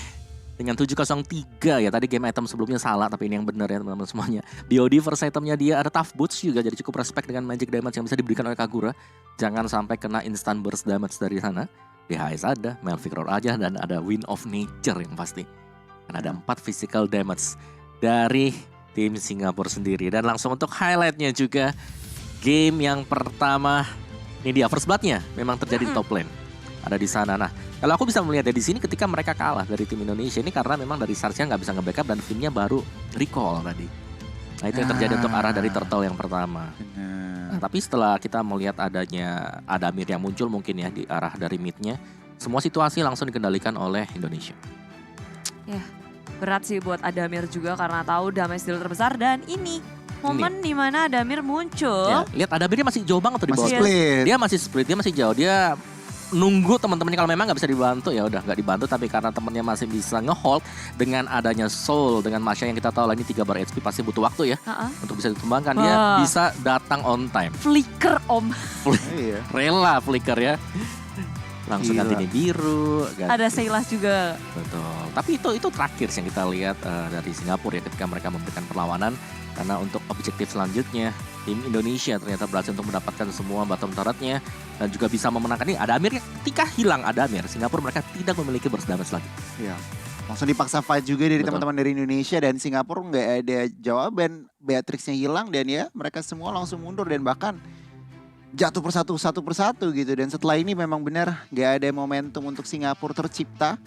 S2: Dengan 703 ya. Tadi game item sebelumnya salah. Tapi ini yang benar ya teman-teman semuanya. BOD first itemnya dia ada tough boots juga. Jadi cukup respect dengan magic damage yang bisa diberikan oleh Kagura. Jangan sampai kena instant burst damage dari sana. DHS ada, Melvic Roar aja. Dan ada Wind of Nature yang pasti. Dan ada 4 physical damage dari tim Singapura sendiri. Dan langsung untuk highlightnya juga. Game yang pertama. Ini dia first blood-nya. Memang terjadi di top lane. Ada di sana. Nah, kalau aku bisa melihat ya di sini ketika mereka kalah dari tim Indonesia ini karena memang dari Sarsia nggak bisa nge-backup dan Finnya baru recall tadi. Nah itu yang terjadi untuk arah dari Turtle yang pertama. Nah, tapi setelah kita melihat adanya Adamir yang muncul mungkin ya di arah dari midnya, semua situasi langsung dikendalikan oleh Indonesia.
S1: Ya, berat sih buat Adamir juga karena tahu damage deal terbesar dan ini momen dimana Adamir muncul.
S2: Ya, lihat Adamirnya masih jauh banget tuh di
S3: Masih
S2: bawah.
S3: split.
S2: Dia masih split, dia masih jauh. Dia nunggu teman-temannya kalau memang nggak bisa dibantu ya udah nggak dibantu, tapi karena temennya masih bisa ngehold dengan adanya Soul dengan Masya yang kita tahu lah ini 3 bar HP pasti butuh waktu ya untuk bisa dikembangkan, dia
S1: Wah.
S2: bisa datang on time.
S1: Flicker om.
S3: Iya.
S2: Rela flicker ya. Langsung
S3: Gila.
S2: ganti ini biru, ganti.
S1: Ada Seilas juga.
S2: Betul. Tapi itu terakhir yang kita lihat dari Singapura ya ketika mereka memberikan perlawanan, karena untuk objektif selanjutnya tim Indonesia ternyata berhasil untuk mendapatkan semua bottom turretnya dan juga bisa memenangkan ini. Adamir ketika hilang Adamir, Singapura mereka tidak memiliki burst damage lagi.
S3: Iya. Langsung dipaksa fight juga dari
S2: Betul.
S3: teman-teman dari Indonesia, dan Singapura nggak ada jawaban. Beatrixnya hilang dan ya mereka semua langsung mundur dan bahkan jatuh satu persatu gitu. Dan setelah ini memang benar nggak ada momentum untuk Singapura tercipta.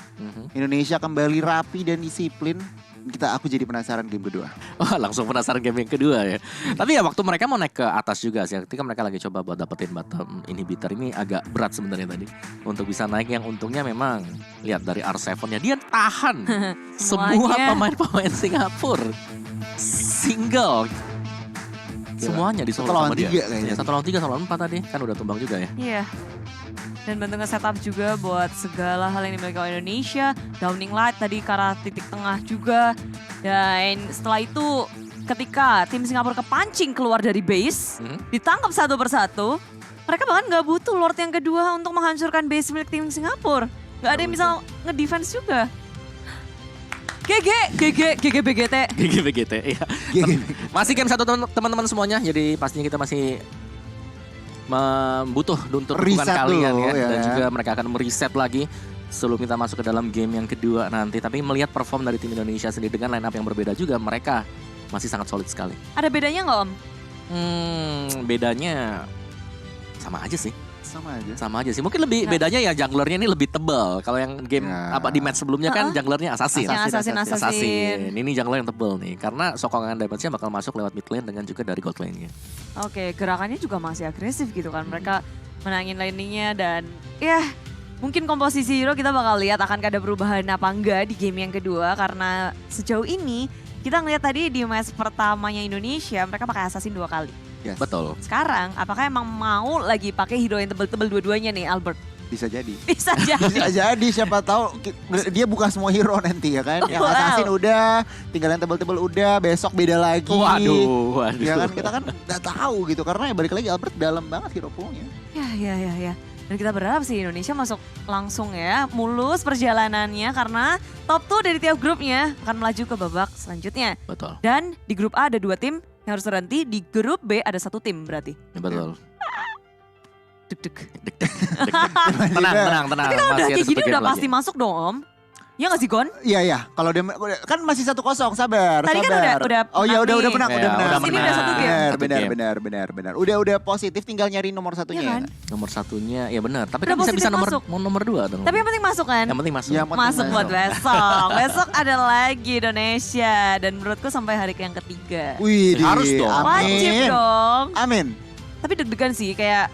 S3: Indonesia kembali rapi dan disiplin. Aku jadi penasaran game kedua.
S2: Wah, langsung penasaran game yang kedua ya. Tapi ya waktu mereka mau naik ke atas juga sih, ketika mereka lagi coba buat dapetin bottom inhibitor ini agak berat sebenarnya tadi untuk bisa naik, yang untungnya memang lihat dari R7-nya dia tahan semua
S1: Semuanya.
S2: pemain Singapura single. Semuanya di solo
S3: Satu lawan
S2: sama dia.
S3: tiga kayaknya.
S2: Ya, 1 lawan 3, 1 lawan 4 tadi kan udah tumbang juga ya.
S1: Iya. Dan bantu nge-setup juga buat segala hal yang dimiliki oleh Indonesia. Downing Light tadi ke arah titik tengah juga. Dan setelah itu ketika tim Singapura kepancing keluar dari base, ditangkap satu persatu, mereka bahkan nggak butuh Lord yang kedua untuk menghancurkan base milik tim Singapura. Nggak ada yang bisa nge-defense juga. GG BGT.
S2: GGBGT ya.
S3: GG.
S2: Masih game satu teman-teman semuanya. Jadi pastinya kita masih membutuh untuk dukungan
S3: Reset
S2: kalian
S3: dulu,
S2: ya.
S3: ya
S2: Dan
S3: kan?
S2: juga mereka akan mereset lagi sebelum kita masuk ke dalam game yang kedua nanti. Tapi melihat perform dari tim Indonesia sendiri dengan line up yang berbeda juga, mereka masih sangat solid sekali.
S1: Ada bedanya nggak Om?
S2: Bedanya sama aja sih.
S3: Sama aja.
S2: Mungkin lebih bedanya ya junglernya ini lebih tebal. Kalau yang game
S3: Ya.
S2: di match sebelumnya kan junglernya assassin.
S1: Assassin.
S2: Ini jungler yang tebal nih karena sokongan damage-nya bakal masuk lewat mid lane dengan juga dari gold lane-nya.
S1: Oke, gerakannya juga masih agresif gitu kan. Mereka menangin laning-nya dan ya mungkin komposisi hero kita bakal lihat akan ada perubahan apa enggak di game yang kedua, karena sejauh ini kita ngeliat tadi di match pertamanya Indonesia mereka pakai assassin 2 kali.
S3: Yes.
S2: Betul.
S1: Sekarang apakah emang mau lagi pakai hero yang tebel-tebel dua-duanya nih Albert?
S3: Bisa jadi.
S1: Bisa
S3: Bisa
S1: jadi.
S3: jadi, siapa tahu dia buka semua hero nanti ya kan. Yang
S1: Wow.
S3: assassin udah, tinggal yang tebel-tebel udah, besok beda lagi.
S2: Waduh.
S3: Ya kan kita kan nggak tahu gitu, karena ya balik lagi Albert dalam banget hero poolnya.
S1: Ya. Dan kita berharap sih Indonesia masuk langsung ya, mulus perjalanannya karena top 2 dari tiap grupnya akan melaju ke babak selanjutnya.
S2: Betul.
S1: Dan di grup A ada 2 tim yang harus terhenti, di grup B ada 1 tim berarti.
S2: Betul.
S1: Deg-deg.
S2: Tenang.
S1: Tapi kalau udah
S2: Masih ada
S1: kayak gini
S2: satu
S1: udah
S2: game
S1: pasti
S2: lagi.
S1: masuk dong Om. Ya gak sih Gon?
S3: Iya. Kalau dia kan masih 1-0, sabar.
S1: Tadi kan
S3: sabar.
S1: udah
S3: Oh iya, udah
S1: menang
S3: menang,
S1: nih.
S3: udah
S2: Ya,
S3: menang.
S2: udah
S1: Sini udah 1 game.
S2: Satu game.
S3: Benar. Udah positif, tinggal nyari nomor satunya.
S1: Iya kan?
S2: Nomor satunya ya benar. Tapi
S1: Udah
S2: kan bisa
S1: positif
S2: nomor
S1: masuk.
S2: nomor 2 dong.
S1: Tapi yang penting masuk kan?
S2: yang penting masuk.
S3: Ya,
S1: Masuk buat besok. Besok ada lagi Indonesia. Dan menurutku sampai hari yang ketiga.
S3: Wih,
S2: Harus dong.
S1: Wajib dong.
S3: Amin.
S1: Tapi deg-degan sih kayak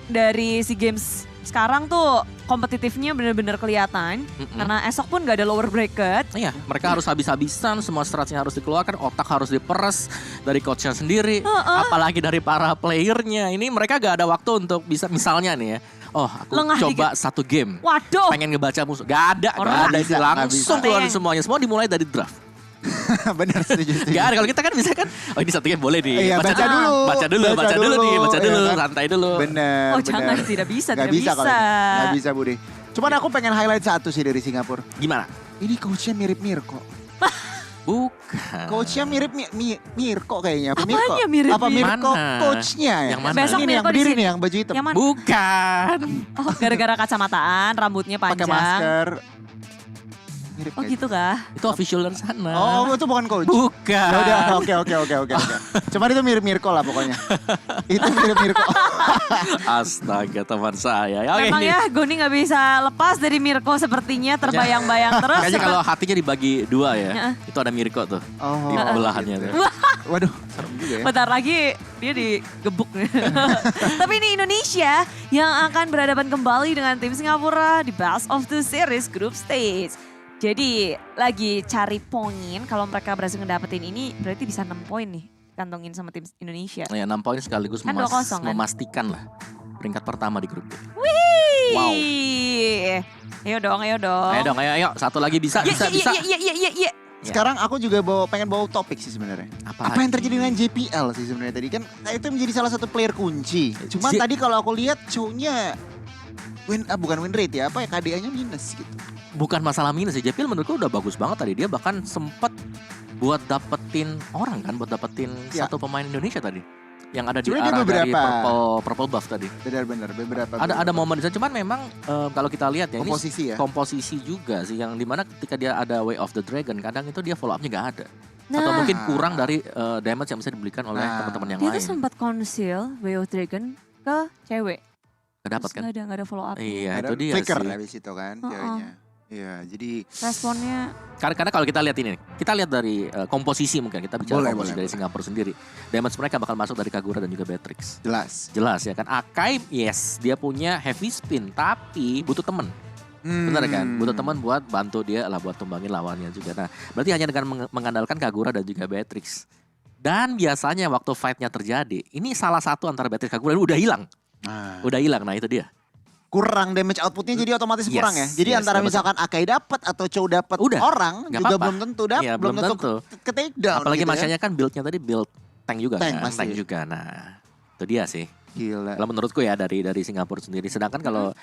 S1: dari SEA Games sekarang tuh kompetitifnya bener-bener kelihatan. Karena esok pun gak ada lower bracket.
S2: Iya, mereka harus habis-habisan, semua strategi harus dikeluarkan, otak harus diperes dari coachnya sendiri, apalagi dari para playernya. Ini mereka gak ada waktu untuk bisa, misalnya nih ya, oh aku
S1: Lengah
S2: coba
S1: dikit.
S2: 1 game,
S1: Waduh.
S2: pengen ngebaca musuh, gak ada,
S1: Orang
S2: gak ada,
S3: bisa,
S2: itu
S3: nggak
S2: langsung
S3: bisa.
S2: keluarin
S1: Sayang.
S2: semuanya, semua dimulai dari draft.
S3: Benar, setuju.
S2: Gak ada, kalau kita kan bisa kan, oh ini 1 game boleh nih,
S3: Iya, baca dulu.
S2: nih, baca dulu
S3: Iya kan?
S2: santai dulu.
S3: Bener.
S1: Oh jangan, tidak bisa,
S3: Gak
S1: tidak
S3: bisa.
S1: bisa.
S3: Kalau ini. Gak bisa Budi. Cuman aku pengen highlight satu sih dari Singapura.
S2: Gimana?
S3: Ini coachnya mirip Mirko.
S2: Bukan.
S3: Coachnya mirip Mirko kayaknya. Apa
S1: Apanya
S3: Mirko?
S1: mirip
S3: Apa Mirko
S2: Mana?
S3: coachnya ya?
S2: Yang mana?
S1: Besok
S3: Ini nih, yang
S1: Mirko di
S3: berdiri
S1: sini.
S3: nih, yang baju hitam.
S1: Yang mana?
S2: Bukan.
S1: Oh gara-gara kacamataan, rambutnya
S3: Pakai
S1: panjang.
S3: masker. Mirip
S1: Oh
S3: kayak
S1: gitu kah?
S2: Itu official dari sana.
S3: Oh, itu bukan coach.
S2: Bukan.
S3: Ya udah, oke. Cuman itu mirip Mirko lah pokoknya. Itu mirip Mirko.
S2: Astaga teman saya. Oke,
S1: Memang
S2: nih.
S1: ya Goni gak bisa lepas dari Mirko sepertinya terbayang-bayang terus.
S2: Kayaknya kalau hatinya dibagi 2 ya,
S1: Heeh.
S2: itu ada Mirko tuh
S3: Oh,
S2: di belahannya tuh.
S1: Wah,
S3: Waduh, serem juga ya.
S1: bentar lagi dia digebuk. Tapi ini Indonesia yang akan berhadapan kembali dengan tim Singapura di Best of the Series Group Stage. Jadi lagi cari poin, kalau mereka berhasil ngedapetin ini berarti bisa 6 poin nih kantongin sama tim Indonesia.
S2: Ya 6 poin sekaligus
S1: Kan 2-0 kan?
S2: memastikan lah peringkat pertama di grup B.
S1: Wih,
S2: Wow.
S1: Ayo dong.
S2: Ayo. Satu lagi bisa.
S1: Iya.
S3: Sekarang aku juga pengen bawa topik sih sebenarnya.
S2: Apa
S3: Apa yang
S2: lagi?
S3: terjadi dengan JPL sih sebenarnya tadi kan itu menjadi salah satu player kunci. Cuman tadi kalau aku lihat show-nya bukan win rate ya, apa ya KDA-nya minus gitu.
S2: Bukan masalah minus sih. JPL menurutku udah bagus banget tadi. Dia bahkan sempet buat dapetin orang kan, buat dapetin
S3: Ya.
S2: satu pemain Indonesia tadi. Yang ada di
S3: Sebenarnya
S2: arah dari
S3: beberapa.
S2: purple buff tadi.
S3: Benar-benar beberapa.
S2: Ada momen di sana, cuman memang kalau kita lihat ya
S3: komposisi
S2: ini
S3: ya.
S2: komposisi juga sih, yang dimana ketika dia ada Way of the Dragon kadang itu dia follow up-nya nggak ada.
S1: Nah.
S2: Atau mungkin kurang dari damage yang bisa diberikan oleh
S3: Nah.
S2: teman-teman yang
S1: Dia
S2: lain.
S1: tuh sempat conceal Way of Dragon ke cewek.
S2: Nggak dapat kan?
S1: Nggak ada follow up.
S2: Iya,
S3: Ada
S2: itu dia
S3: flicker
S2: sih.
S3: habis itu kan
S1: Uh-uh.
S3: ceweknya. Iya, jadi
S1: Responnya
S2: Karena kalau kita lihat ini, kita lihat dari komposisi mungkin kita bicara
S3: Boleh,
S2: komposisi
S3: boleh,
S2: dari Singapura sendiri. Damage mereka bakal masuk dari Kagura dan juga Beatrix.
S3: jelas.
S2: Jelas ya kan. Akai yes, dia punya heavy spin tapi butuh temen. Benar kan? Butuh teman buat bantu dia lah, buat tumbangin lawannya juga. Nah, berarti hanya dengan mengandalkan Kagura dan juga Beatrix. Dan biasanya waktu fight-nya terjadi, ini salah satu antara Beatrix Kagura udah hilang.
S3: Nah,
S2: Udah hilang. Nah, itu dia.
S3: kurang damage outputnya jadi otomatis
S2: Yes,
S3: kurang ya. Jadi
S2: yes,
S3: antara
S2: betul.
S3: misalkan Akai dapat atau Chow dapat
S2: Udah,
S3: orang
S2: nggak
S3: juga
S2: apa-apa.
S3: belum tentu dapat,
S2: Iya,
S3: belum
S2: belum
S3: tentu
S2: tentu.
S3: ke take down.
S2: Apalagi
S3: gitu
S2: makanya kan build-nya tadi build tank juga
S3: Tank
S2: kan.
S3: pasti.
S2: Tank juga. Nah, itu dia sih.
S3: Gila.
S2: Kalau menurutku ya dari Singapura sendiri. Sedangkan kalau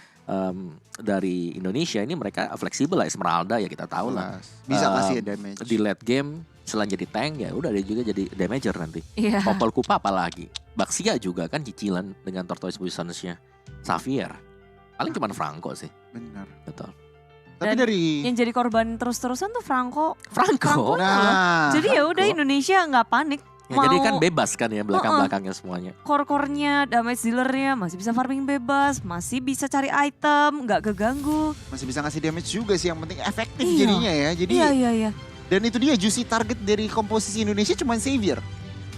S2: dari Indonesia ini mereka fleksibel lah. Esmeralda ya kita tahu lah.
S3: Bisa kasih
S2: Em,
S3: damage.
S2: Di late game selain jadi tank ya udah dia juga jadi damager nanti.
S1: iya.
S2: Popol Kupa apalagi. Baxia juga kan cicilan dengan Tortoise Business-nya. Xavier. Paling cuma Franco sih.
S3: Benar.
S2: Betul.
S3: Tapi
S1: Dan
S3: dari
S1: yang jadi korban terus-terusan tuh Franco.
S2: Franco.
S3: nah,
S1: Jadi ya udah
S2: Franco.
S1: Indonesia nggak panik.
S2: Ya, jadi kan bebas kan ya belakang-belakangnya semuanya.
S1: Core-core-nya, damage dealer-nya masih bisa farming bebas, masih bisa cari item, nggak keganggu.
S3: masih bisa ngasih damage juga sih, yang penting efektif
S1: Iya.
S3: jadinya ya. Jadi
S1: Iya.
S3: dan itu dia juicy target dari komposisi Indonesia cuma Xavier.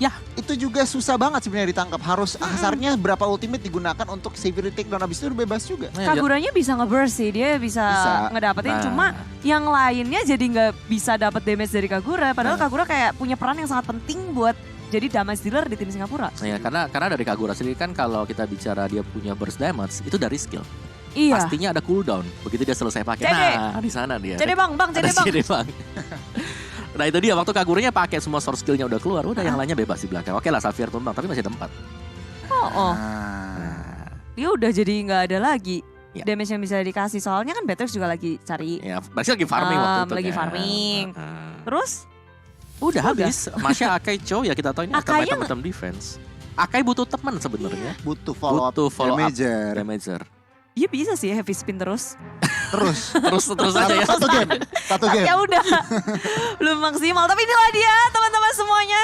S2: Ya.
S3: Itu juga susah banget sebenarnya ditangkap. Harus kasarnya berapa ultimate digunakan untuk Xavier di take down, habis itu udah bebas juga.
S2: Nah,
S1: Kaguranya bisa nge-burst sih, dia bisa ngedapetin.
S2: Nah.
S1: Cuma yang lainnya jadi nggak bisa dapet damage dari Kagura. Padahal
S2: Nah.
S1: Kagura kayak punya peran yang sangat penting buat jadi damage dealer di tim Singapura.
S2: ya, karena dari Kagura sendiri kan kalau kita bicara dia punya burst damage itu dari skill.
S1: Iya.
S2: Pastinya ada cooldown. Begitu dia selesai pakai.
S1: Jadi.
S2: Nah, di sana dia.
S1: Jadi bang,
S2: Ada
S1: jadi bang.
S2: CD bang. Nah itu dia waktu Kaguranya pakai semua source skillnya udah keluar, udah yang lainnya bebas di belakang. Oke lah Xavier tumbang tapi masih ada 4.
S1: Oh,
S3: Nah,
S1: dia udah jadi nggak ada lagi
S2: Ya.
S1: damage yang bisa dikasih. Soalnya kan Beatrix juga lagi cari.
S2: Ya, berarti lagi farming waktu itu.
S1: Lagi
S2: kan.
S1: farming. Terus
S2: Udah habis. Masya Akai Chow ya kita tahu ini
S1: Akai
S2: item defense. Akai butuh teman sebenarnya.
S3: butuh follow up,
S2: Butuh follow up
S3: damager.
S2: damager.
S1: dia bisa sih heavy spin terus.
S3: Terus
S2: Terus aja ya.
S3: satu game. Satu game.
S1: Ya udah, belum maksimal. Tapi inilah dia teman-teman semuanya.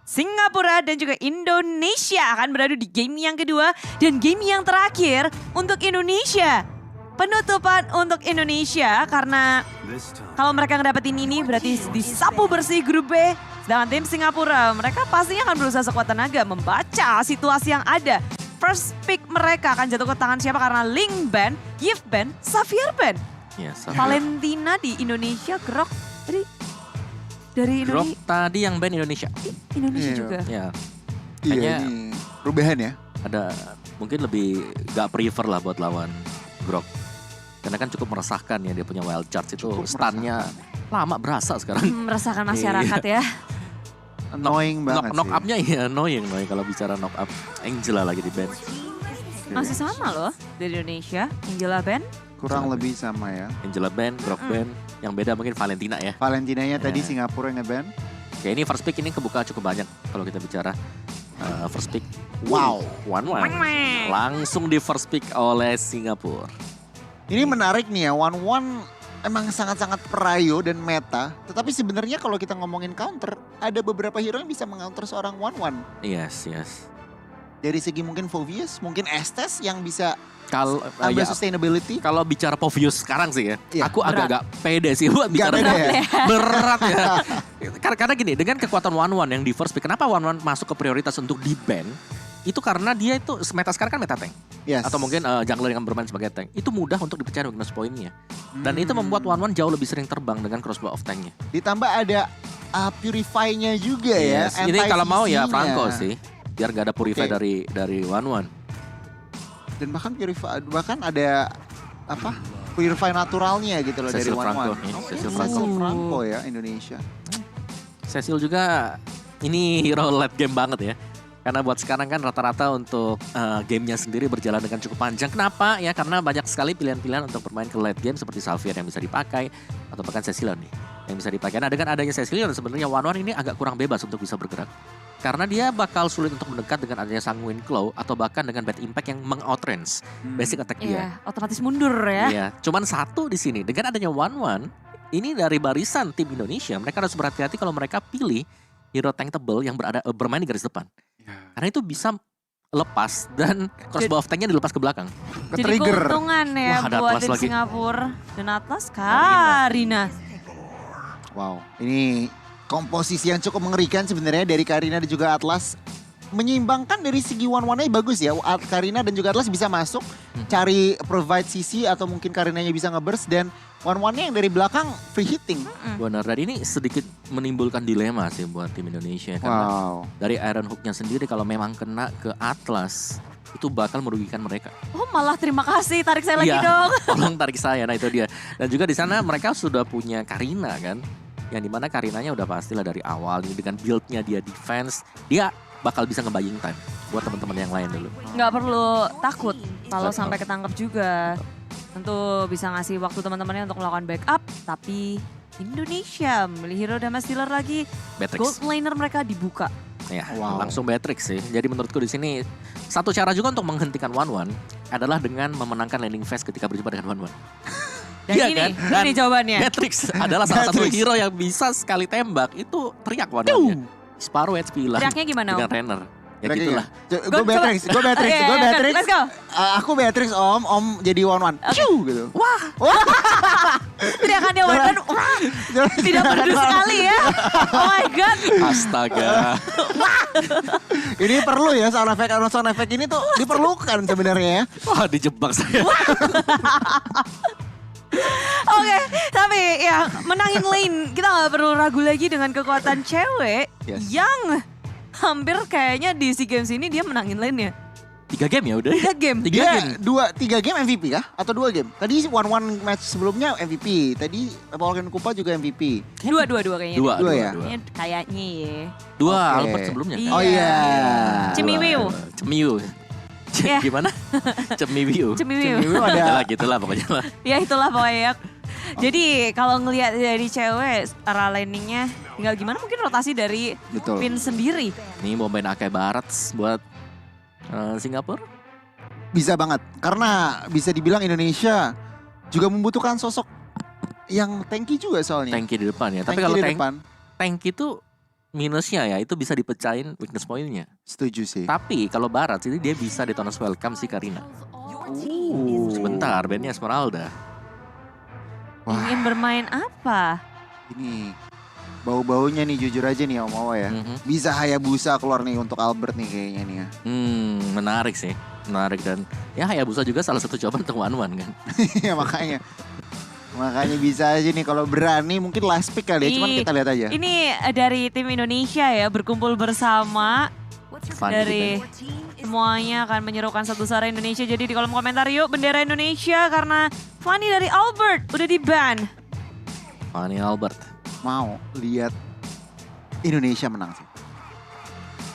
S1: Singapura dan juga Indonesia akan beradu di game yang kedua dan game yang terakhir untuk Indonesia. Penutupan untuk Indonesia karena kalau mereka ngedapetin ini berarti disapu bersih grup B. Sedangkan tim Singapura mereka pastinya akan berusaha sekuat tenaga membaca situasi yang ada. First pick mereka akan jatuh ke tangan siapa karena Ling ban, Yves ban, Xavier ban.
S2: Ya,
S1: Valentina di Indonesia, Grok dari
S2: Drop
S1: Indonesia,
S2: tadi yang band Indonesia.
S1: Indonesia
S3: Iya.
S1: juga.
S2: Ya,
S3: Iya,
S2: Kayaknya-
S3: ini perubahan ya.
S2: ada mungkin lebih gak prefer lah buat lawan Grok. Karena kan cukup meresahkan ya dia punya wild charge itu
S3: Cukup
S2: stunnya lama berasa sekarang.
S1: Merasakan masyarakat ya.
S3: Annoying banget
S2: Knock
S3: sih.
S2: up-nya ya annoying kalau bicara knock up. Angela lagi di band.
S1: Masih sama loh dari Indonesia. Angela Ben.
S3: Kurang lebih sama ya.
S2: Angela band, Grok band. Yang beda mungkin Valentina ya.
S3: Valentinanya tadi
S2: Ya.
S3: Singapura nge-ban.
S2: Ya ini first pick ini kebuka cukup banyak kalau kita bicara first pick.
S3: Wow.
S2: 1-1. Langsung di first pick oleh Singapura.
S3: Ini menarik nih ya, One emang sangat-sangat perayo dan meta. Tetapi sebenarnya kalau kita ngomongin counter, ada beberapa hero yang bisa meng-counter seorang One.
S2: Yes.
S3: Dari segi mungkin Fovius, mungkin Estes yang bisa
S2: Kalau
S3: tambah
S2: ya,
S3: sustainability.
S2: kalau bicara Povius sekarang sih ya,
S3: Iya,
S2: aku agak-agak pede sih buat bicara
S3: pede ya?
S2: berat ya. Karena gini, dengan kekuatan One yang di first pick, kenapa One masuk ke prioritas untuk di ban? Itu karena dia itu meta sekarang kan meta tank.
S3: Yes.
S2: Atau mungkin jungler yang bermain sebagai tank. Itu mudah untuk dipercaya weakness point-nya. Dan itu
S3: Hmm.
S2: membuat One jauh lebih sering terbang dengan crossbow of tank-nya.
S3: Ditambah ada Purify-nya juga ya.
S2: Ini kalau mau ya
S3: anti-CC-nya.
S2: Franco sih. Biar gak ada purify
S3: Oke.
S2: dari One.
S3: Dan bahkan ada apa? Purify naturalnya gitu loh dari
S2: Cecil
S3: One.
S2: Franco, Cecil Franco.
S3: Cecil Franco ya Indonesia.
S2: Cecil juga ini hero late game banget ya. Karena buat sekarang kan rata-rata untuk gamenya sendiri berjalan dengan cukup panjang. Kenapa? Ya karena banyak sekali pilihan-pilihan untuk bermain ke late game seperti Xavier yang bisa dipakai atau bahkan Cecilion nih yang bisa dipakai. Nah dengan adanya Cecilion sebenarnya One ini agak kurang bebas untuk bisa bergerak. Karena dia bakal sulit untuk mendekat dengan adanya Sanguine Claw atau bahkan dengan Bad Impact yang meng-outrange basic attack dia.
S1: Iya, otomatis mundur ya.
S2: Iya, cuman satu di sini dengan adanya One ini dari barisan tim Indonesia mereka harus berhati-hati kalau mereka pilih hero tank tebel yang bermain di garis depan. Karena itu bisa lepas dan crossbow of tanknya dilepas ke belakang.
S1: Jadi
S3: Ke-trigger.
S1: keuntungan ya
S2: Wah, ada
S1: buat
S2: Atlas
S1: tim
S2: lagi.
S1: Singapura. Dan Atlas Karina.
S3: Wow, ini komposisi yang cukup mengerikan sebenarnya dari Karina dan juga Atlas. Menyeimbangkan dari segi one-one-nya bagus ya. Karina dan juga Atlas bisa masuk, cari provide CC atau mungkin Karinanya bisa nge-burst dan one-one-nya yang dari belakang free hitting.
S2: Benar, dan ini sedikit menimbulkan dilema sih buat tim Indonesia karena
S3: Wow.
S2: dari Iron Hook-nya sendiri kalau memang kena ke Atlas itu bakal merugikan mereka.
S1: Oh malah terima kasih, tarik saya lagi
S2: Iya,
S1: dong.
S2: tolong tarik saya. Nah itu dia. Dan juga di sana mereka sudah punya Karina kan, yang dimana Karinanya udah pastilah dari awal dengan build-nya dia defense, dia bakal bisa nge-buying time buat teman-teman yang lain dulu.
S1: Nggak perlu takut kalau
S2: Betul.
S1: sampai ketangkep juga. Tentu bisa ngasih waktu teman-temannya untuk melakukan backup. Tapi Indonesia memilih hero damage dealer lagi.
S2: Beatrix.
S1: Gold laner mereka dibuka.
S2: Ya,
S3: Wow.
S2: langsung Beatrix sih. Jadi menurutku di sini satu cara juga untuk menghentikan One adalah dengan memenangkan landing phase ketika berjumpa dengan One.
S1: Dan
S2: Iya
S1: ini,
S2: kan? Dan
S1: ini jawabannya.
S2: Beatrix adalah salah satu
S3: Beatrix.
S2: hero yang bisa sekali tembak itu teriak One. Separuh HP hilang.
S1: Teriaknya gimana,
S2: Dengan
S1: Om?
S2: Renner. Ya gitulah.
S3: Gue Beatrix, gue Beatrix,
S1: Iya,
S3: gue
S1: iya,
S3: Beatrix.
S1: let's go.
S3: Aku Beatrix om jadi one-one. Ciu gitu.
S2: Wah,
S1: Teriakannya Warden, wah, tidak merdu sekali ya. Oh my god.
S2: astaga.
S3: Ini perlu ya sound effect ini tuh diperlukan sebenarnya ya.
S2: Wah, dijebak saya.
S1: Oke, tapi ya menangin lane kita nggak perlu ragu lagi dengan kekuatan cewek
S2: Yes.
S1: yang hampir kayaknya di SEA Games ini dia menangin lane-nya.
S2: 3 game ya udah.
S1: 3 game.
S2: 3
S3: Dia
S2: game.
S3: 3 game MVP kah? Atau 2 game? Tadi one match sebelumnya MVP. Tadi Volkan Kupa juga MVP.
S1: Dua kayaknya.
S2: Dua
S3: ya?
S1: Kayaknya kayaknya ya.
S2: Dua
S3: Oke.
S2: Albert sebelumnya.
S1: Iya.
S3: Oh iya.
S1: Cemiwiu.
S2: Cemiwiu.
S1: Ya.
S2: Gimana? Cemiwiu.
S1: Cemiwiu.
S3: Cemiwiu ada.
S2: Gitulah pokoknya lah.
S1: Ya itulah pokoknya. Jadi kalau ngelihat dari cewek arah landingnya tinggal gimana mungkin rotasi dari
S3: Betul.
S1: pin sendiri.
S2: Nih mau main Akai Barat buat Singapura.
S3: Bisa banget. Karena bisa dibilang Indonesia juga membutuhkan sosok yang tanky juga soalnya.
S2: Tanki di depan ya. Tapi
S3: Tanky
S2: kalau
S3: di depan.
S2: tank itu minusnya ya itu bisa dipecahin weakness point-nya.
S3: Setuju sih.
S2: Tapi kalau Barat ini dia bisa di Tonos Welcome si Karina. Sebentar, bandnya Esmeralda.
S3: Wah.
S1: Ingin bermain apa?
S3: Ini bau-baunya nih jujur aja nih Om Owa ya.
S2: Mhm.
S3: Bisa Hayabusa keluar nih untuk Albert nih kayaknya nih ya.
S2: Menarik sih. Menarik dan ya Hayabusa juga salah satu jawaban untuk One kan.
S3: Ya makanya. Makanya bisa aja nih kalau berani mungkin last pick kali ya. Cuman kita lihat aja.
S1: Ini dari tim Indonesia ya berkumpul bersama
S2: Fun
S1: dari
S2: gitu
S1: semuanya akan menyerukan satu suara Indonesia. Jadi di kolom komentar yuk bendera Indonesia karena Fanny dari Albert udah di ban.
S2: Fanny Albert.
S3: Mau lihat Indonesia menang sih.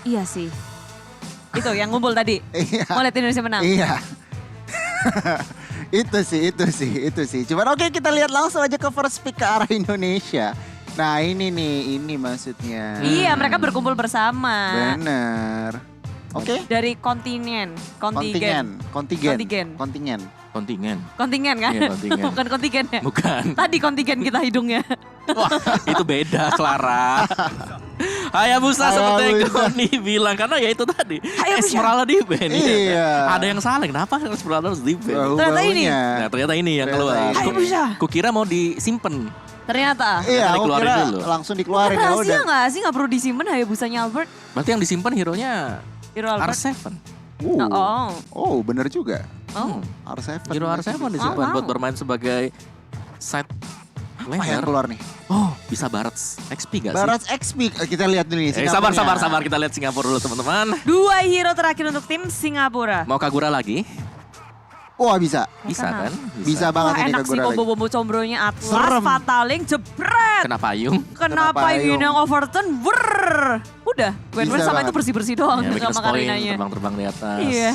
S1: Iya sih. Itu yang ngumpul tadi.
S3: Iya.
S1: Mau lihat Indonesia menang.
S3: Iya. itu sih. Cuman oke kita lihat langsung aja ke first pick ke arah Indonesia. Nah ini nih, ini maksudnya.
S1: Iya mereka berkumpul bersama.
S3: Bener. Oke.
S1: Dari kontingen.
S3: Kontingen.
S1: Kontingen. Kontingen kan?
S2: Iya, kontingen.
S1: Bukan kontingen ya?
S2: Bukan.
S1: Tadi kontingen kita hidungnya.
S2: Wah, itu beda Clara. Hayabusa seperti yang
S3: Hayabusa.
S2: Koni bilang karena ya itu tadi.
S1: Hayabusa.
S2: Esmeralda di band.
S3: Iya.
S2: Ada yang salah. Kenapa Esmeralda harus di band?
S1: Ternyata ini.
S3: Bau-baunya.
S2: Nah, ternyata ini yang
S3: Ternyata
S2: keluar.
S3: ini.
S1: Hayabusa.
S2: Kukira mau disimpan.
S1: Ternyata.
S3: Iya, aku
S2: dikeluarin
S3: kira
S2: dulu.
S3: langsung dikeluarin ya
S1: Rahasia
S3: udah.
S1: nggak sih nggak perlu disimpan Hayabusanya Albert?
S2: Berarti yang disimpan hero-nya
S1: Hero Albert.
S2: R7.
S1: Oh.
S3: Oh, bener juga.
S1: Oh.
S3: R7.
S2: Hero R7 disimpan
S1: Oh, wow.
S2: buat bermain sebagai side
S3: Apa yang
S2: laner.
S3: keluar nih?
S2: Oh, bisa Barat XP gak sih?
S3: Barat XP. Kita lihat dulu nih.
S2: Sabar,
S3: Singapurnya.
S2: sabar. Kita lihat Singapura dulu teman-teman.
S1: 2 hero terakhir untuk tim Singapura.
S2: Mau Kagura lagi?
S3: Wah bisa.
S2: Bisa kan?
S3: Bisa banget
S1: Wah
S3: ini
S1: enak sih
S3: Kagura lagi.
S1: combo-combo combronya Atlas,
S3: Serem.
S1: Fataling, jebret.
S2: Kena payung.
S1: Kenapa
S3: payung?
S1: ini yang overturn? Brrrr. Udah, Gwen
S3: Bisa
S1: sama
S3: banget.
S1: itu bersih-bersih doang
S2: Ya,
S1: sama
S2: weakness point,
S1: Karinanya.
S2: terbang-terbang di atas.
S1: Iya.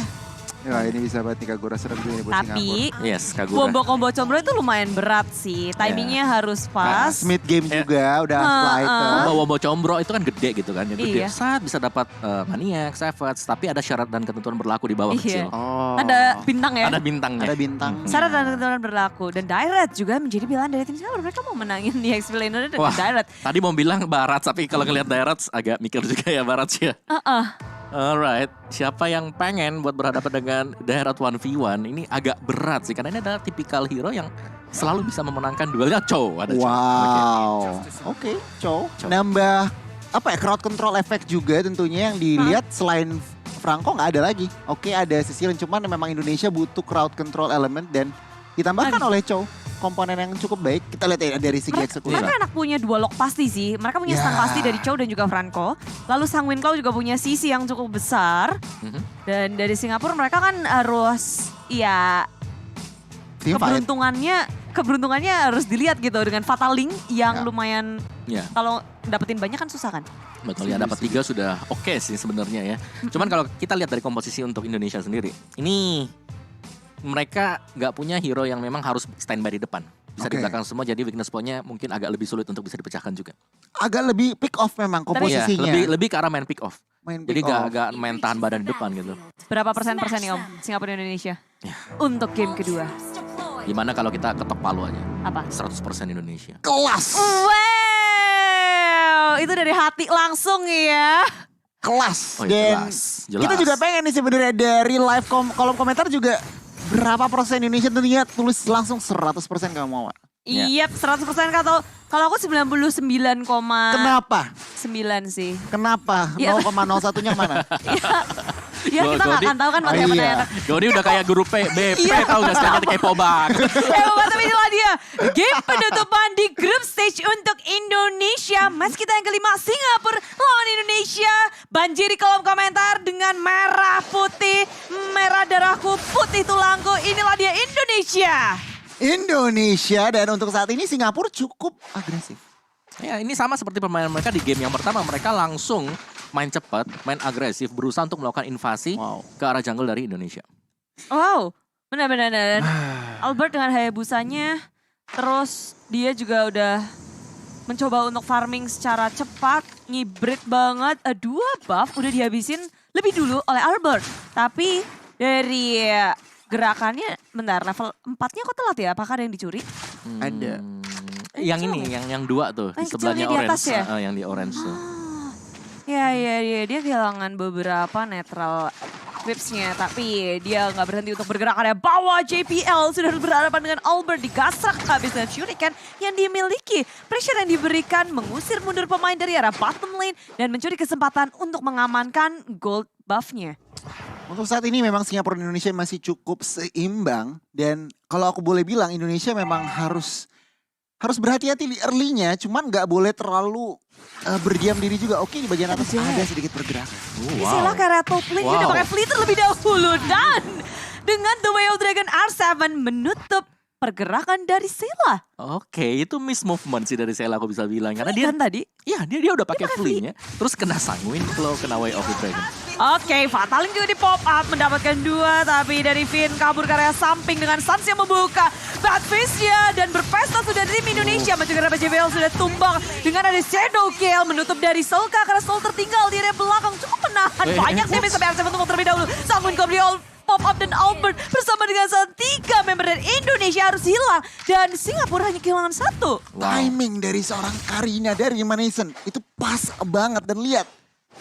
S3: Ya ini bisa banget nih Kagura serem juga nih buat
S1: Tapi
S3: Singapura.
S2: Yes, Kagura.
S1: combo-combo combro itu lumayan berat sih. Timingnya harus pas.
S3: Mid game juga udah flight.
S2: Wombo combro itu kan gede gitu kan. Yang gede
S1: Iya.
S2: saat bisa dapat Maniac, Savage, tapi ada syarat dan ketentuan berlaku di bawah
S1: Iya.
S2: kecil.
S3: Oh.
S1: Ada bintang ya.
S2: Ada bintangnya.
S3: Ada bintang.
S1: Syarat dan ketentuan berlaku. Dan Direct juga menjadi pilihan dari tim Singapura. Mereka mau menangin di Explainer dengan
S2: Wah,
S1: Direct.
S2: tadi mau bilang Barat, tapi kalau ngelihat Darat agak mikir juga ya Barat ya. Alright, siapa yang pengen buat berhadapan dengan Darat 1v1 ini agak berat sih, karena ini adalah tipikal hero yang selalu bisa memenangkan duelnya. Chow ada Chow.
S3: Wow. Oke, Chow. Nambah apa ya, crowd control effect juga tentunya yang dilihat selain Franco nggak ada lagi. Oke, ada Sicilian, cuman memang Indonesia butuh crowd control element dan ditambahkan oleh Chow komponen yang cukup baik. Kita lihat ya dari segi eksekusi.
S1: Mereka enak punya dua lock pasti sih. Mereka punya stun pasti dari Chow dan juga Franco. Lalu Sang Winclaw juga punya sisi yang cukup besar. Dan dari Singapura mereka kan harus ya
S3: Team fight.
S1: keberuntungannya harus dilihat gitu dengan Fatal Link yang
S3: Ya.
S1: lumayan
S2: Ya,
S1: kalau dapetin banyak kan susah kan.
S2: betul ya, dapat 3 sudah oke sih sebenarnya ya. Cuman kalau kita lihat dari komposisi untuk Indonesia sendiri, ini mereka nggak punya hero yang memang harus standby di depan. Bisa di
S3: Oke.
S2: belakang semua, jadi weakness point-nya mungkin agak lebih sulit untuk bisa dipecahkan juga.
S3: Agak lebih pick off memang
S2: Iya,
S3: komposisinya.
S2: lebih ke arah main pick off.
S3: Main
S2: Jadi
S3: pick off.
S2: gak main tahan badan di depan gitu.
S1: Berapa persen nih Om Singapura dan Indonesia? Untuk game kedua.
S2: Gimana kalau kita ketok palu aja?
S1: Apa?
S2: 100% Indonesia.
S3: Kelas.
S1: Wow, itu dari hati langsung ya.
S3: Kelas.
S2: Oh, iya,
S3: Dan
S2: jelas.
S3: kita juga pengen nih sebenarnya dari live kolom komentar juga berapa persen Indonesia, tentunya tulis langsung 100% kamu mau.
S1: Iya, 100% kalau aku 99,9
S3: Kenapa?
S1: sih.
S3: Kenapa?
S1: Iya.
S3: 0,01-nya mana?
S1: Ya kita nggak akan tahu kan pakai
S3: Oh,
S1: apa
S3: iya.
S1: ya.
S2: Doni udah kayak guru BP tahu gak sekarang kepo banget.
S1: Tapi inilah dia game penutupan di grup stage untuk Indonesia. Match kita yang kelima, Singapura lawan Indonesia. Banjiri kolom komentar dengan merah putih, merah darahku, putih tulangku. Inilah dia Indonesia.
S3: Indonesia, dan untuk saat ini Singapura cukup agresif.
S2: Ya, ini sama seperti permainan mereka di game yang pertama. Mereka langsung main cepat, main agresif, berusaha untuk melakukan invasi ke arah jungle dari Indonesia.
S1: Wow, benar-benar. Albert dengan Hayabusanya, terus dia juga udah mencoba untuk farming secara cepat, ngibrit banget. Dua buff udah dihabisin lebih dulu oleh Albert. Tapi dari gerakannya, bentar, level 4-nya kok telat ya? Apakah ada yang dicuri?
S3: Ada.
S2: Yang ini, yang dua tuh, di
S1: Yang
S2: sebelahnya
S1: kecilnya di atas
S2: orange.
S1: ya?
S2: Yang di orange tuh.
S1: Ya, dia kehilangan beberapa netral clipsnya, tapi dia nggak berhenti untuk bergerak. Ada bawah JPL sudah berhadapan dengan Albert, digasrak habis dengan shuriken yang dimiliki. Pressure yang diberikan mengusir mundur pemain dari arah bottom lane dan mencuri kesempatan untuk mengamankan gold buff-nya.
S3: Untuk saat ini memang Singapura dan Indonesia masih cukup seimbang, dan kalau aku boleh bilang Indonesia memang harus berhati-hati di early-nya, cuman nggak boleh terlalu berdiam diri juga. Oke, di bagian atas ada sedikit pergerakan.
S1: Sila karena top lane dia udah pakai flitter lebih dahulu, dan dengan The Way of Dragon R7 menutup pergerakan dari Sila.
S2: Oke, itu miss movement sih dari Sela aku bisa bilang. Karena dia
S1: Kan tadi?
S2: Iya, dia udah pakai flee-nya. Terus kena Sangwin kalau kena Way of the Dragon.
S1: Oke, Fataling juga di pop up mendapatkan 2, tapi dari Finn kabur ke area samping dengan Sans yang membuka Badfish-nya dan berpesta sudah dari tim Indonesia. Mencegah Rapat JBL sudah tumbang dengan ada Shadow Kill menutup dari Solka karena Sol tertinggal di area belakang, cukup menahan banyak damage sampai R7 tumbang terlebih dahulu. Sangwin kembali pop up dan Albert bersama dengan 3 member dari Indonesia harus hilang dan Singapura hanya kehilangan 1.
S3: Timing dari seorang Karina dari Maneson itu pas banget, dan lihat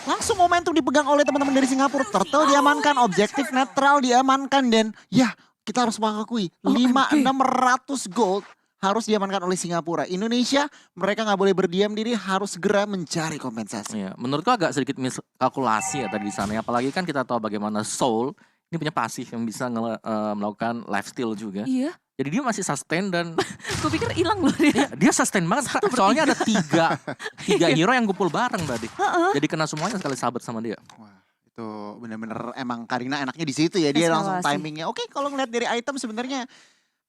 S3: langsung momentum dipegang oleh teman-teman dari Singapura. Turtle diamankan, objektif netral diamankan, dan ya kita harus mengakui 5.600 gold harus diamankan oleh Singapura. Indonesia mereka nggak boleh berdiam diri, harus segera mencari kompensasi.
S2: Iya, menurutku agak sedikit miskalkulasi ya tadi di sana. Apalagi kan kita tahu bagaimana Soul ini punya pasif yang bisa melakukan lifesteal juga.
S1: Iya.
S2: Jadi dia masih sustain dan
S1: Gue pikir hilang loh dia.
S2: dia sustain banget. Soalnya ada tiga hero yang kumpul bareng tadi. Jadi kena semuanya sekali sahabat sama dia.
S3: Wah, Itu bener-bener emang Karina enaknya di situ ya, dia langsung
S1: Eskalasi.
S3: timingnya. Oke, kalau ngeliat dari item sebenarnya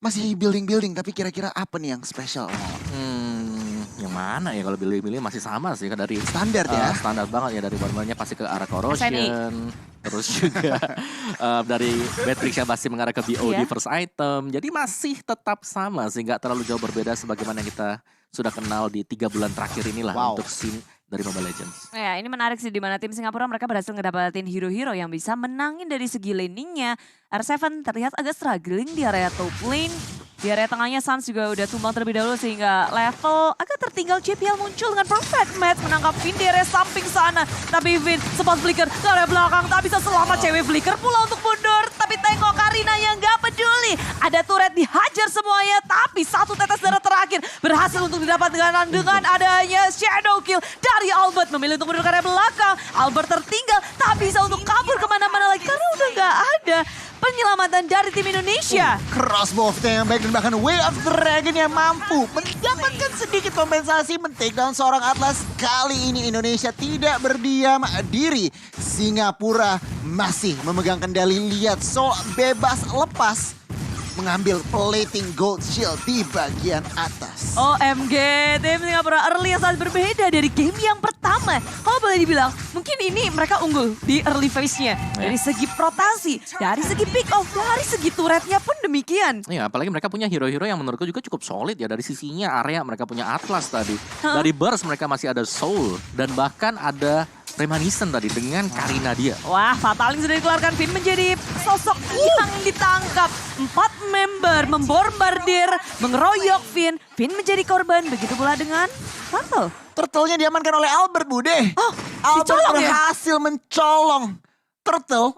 S3: masih building, tapi kira-kira apa nih yang spesial?
S2: Yang mana ya kalau pilih-pilih masih sama sih kan dari
S3: Standar ya.
S2: standar banget ya dari warnanya pasti ke arah corrosion,
S1: SNI.
S2: terus juga dari Matrix yang pasti mengarah ke BOD
S1: Iya.
S2: first item. Jadi masih tetap sama sih, nggak terlalu jauh berbeda sebagaimana yang kita sudah kenal di 3 bulan terakhir inilah
S3: Wow.
S2: untuk scene dari Mobile Legends.
S1: Ya, ini menarik sih di mana tim Singapura mereka berhasil ngedapatin hero-hero yang bisa menangin dari segi laningnya. R7 terlihat agak struggling di area top lane. Di area tengahnya Suns juga udah tumbang terlebih dahulu sehingga level agak tertinggal. JPL muncul dengan perfect match menangkap Vin di area samping sana. Tapi Vin sempat flicker ke area belakang, tak bisa selamat. Cewek flicker pula untuk mundur. Tapi tengok Karina yang gak peduli. Ada turret dihajar semuanya, tapi satu tetes darah terakhir berhasil untuk didapat dengan adanya shadow kill dari Albert. Memilih untuk mundur ke area belakang. Albert tertinggal, tak bisa untuk kabur kemana-mana lagi karena udah gak ada penyelamatan dari tim Indonesia.
S3: Crossbow of Tank yang baik dan bahkan Way of Dragon yang mampu mendapatkan sedikit kompensasi men-take down seorang Atlas. Kali ini Indonesia tidak berdiam diri. Singapura masih memegang kendali, lihat Sol bebas lepas mengambil plating gold shield di bagian atas.
S1: OMG, tim Singapura early yang sangat berbeda dari game yang pertama. Kalau boleh dibilang, mungkin ini mereka unggul di early phase-nya. Dari segi rotasi, dari segi pick off, dari segi turretnya pun demikian.
S2: Ya, apalagi mereka punya hero-hero yang menurutku juga cukup solid ya. Dari sisinya area mereka punya Atlas tadi. Dari Burst mereka masih ada Soul. Dan bahkan ada Reminiscent tadi dengan Karina dia.
S1: Wah, Fataling sudah dikeluarkan. Vin menjadi sosok yang ditangkap. 4 member membombardir, mengeroyok Vin. Vin menjadi korban, begitu pula dengan Turtle.
S3: Turtle-nya diamankan oleh Albert, Bude.
S1: Oh,
S3: Albert
S1: dicolong ya?
S3: berhasil mencolong Turtle.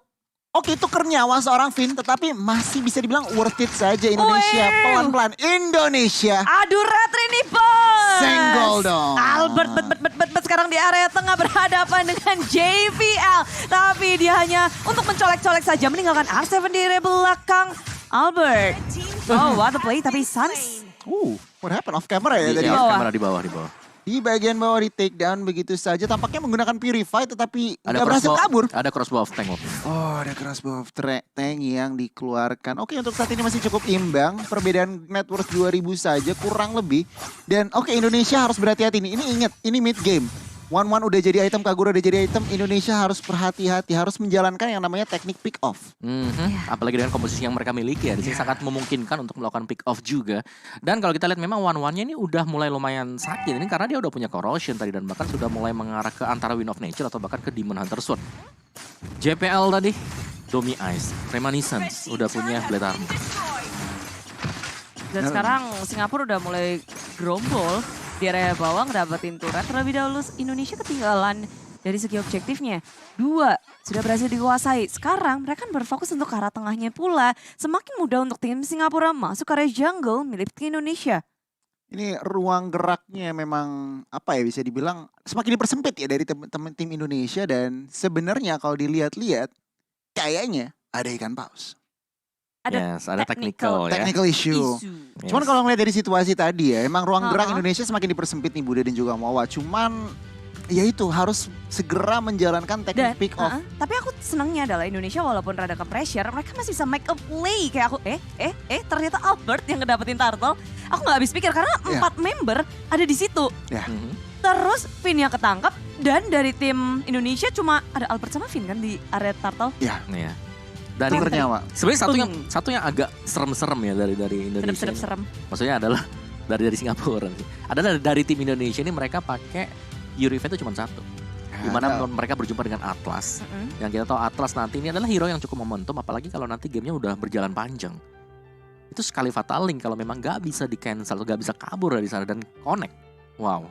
S3: Oke, tuker nyawa seorang Vin, tetapi masih bisa dibilang worth it saja Indonesia.
S1: Wih.
S3: Pelan-pelan Indonesia.
S1: Aduh, Retri nih, bos.
S3: Senggol dong.
S1: Albert bet sekarang di area tengah berhadapan dengan JVL. Tapi dia hanya untuk mencolek-colek saja meninggalkan R7 di area belakang. Albert. Oh, what a play. Tapi Suns.
S3: What happened off camera ya tadi?
S2: Iya,
S1: bawah.
S2: kamera di bawah.
S3: Di bagian bawah di take down begitu saja. Tampaknya menggunakan Purify tetapi
S2: Ada
S3: nggak berhasil
S2: crossbow,
S3: kabur.
S2: ada crossbow of tank.
S3: Oh, ada crossbow of tank yang dikeluarkan. Oke, untuk saat ini masih cukup imbang. Perbedaan net worth 2000 saja kurang lebih. Dan oke, Indonesia harus berhati-hati nih. Ini ingat, ini mid game. 1-1 udah jadi item, Kagura udah jadi item. Indonesia harus berhati-hati, harus menjalankan yang namanya teknik pick off.
S2: Apalagi dengan komposisi yang mereka miliki ya, di sini sangat memungkinkan untuk melakukan pick off juga. Dan kalau kita lihat memang one-one-nya ini udah mulai lumayan sakit ini karena dia udah punya corrosion tadi dan bahkan sudah mulai mengarah ke antara Wind of Nature atau bahkan ke Demon Hunter Sword. JPL tadi, Domi Ice, Reminiscence udah punya Blade Armor.
S1: Dan sekarang Singapura udah mulai gerombol di area bawah ngedapetin turret. Terlebih dahulu Indonesia ketinggalan dari segi objektifnya. 2 sudah berhasil dikuasai. Sekarang mereka berfokus untuk ke arah tengahnya pula. Semakin mudah untuk tim Singapura masuk ke area jungle milik tim Indonesia.
S3: Ini ruang geraknya memang apa ya bisa dibilang semakin dipersempit ya dari teman-teman tim Indonesia. Dan sebenarnya kalau dilihat-lihat kayaknya ada ikan paus.
S2: Yes, ada technical ya.
S3: Technical issue.
S2: Yes.
S3: Cuman kalau ngeliat dari situasi tadi ya, emang ruang gerak
S1: Ha-ha.
S3: Indonesia semakin dipersempit nih Bude dan juga Mawa. Cuman ya itu harus segera menjalankan teknik pick off.
S1: Tapi aku senangnya adalah Indonesia walaupun rada ke pressure, mereka masih bisa make a play. Kayak aku, ternyata Albert yang ngedapetin Turtle. Aku gak habis pikir karena 4 member ada di situ.
S3: Ya.
S1: Terus Vin yang ketangkap dan dari tim Indonesia cuma ada Albert sama Vin kan di area Turtle.
S3: Ya.
S2: Iya. Dan
S3: Tuker nyawa.
S2: sebenarnya satu yang agak serem-serem ya dari Indonesia.
S1: Serem.
S2: Maksudnya adalah dari Singapura. Adalah dari tim Indonesia ini mereka pakai Yuriven itu cuma satu. Dimana mereka berjumpa dengan Atlas. Yang kita tahu Atlas nanti ini adalah hero yang cukup momentum. Apalagi kalau nanti gamenya udah berjalan panjang. Itu sekali fataling kalau memang gak bisa di cancel atau gak bisa kabur dari sana dan connect. Wow.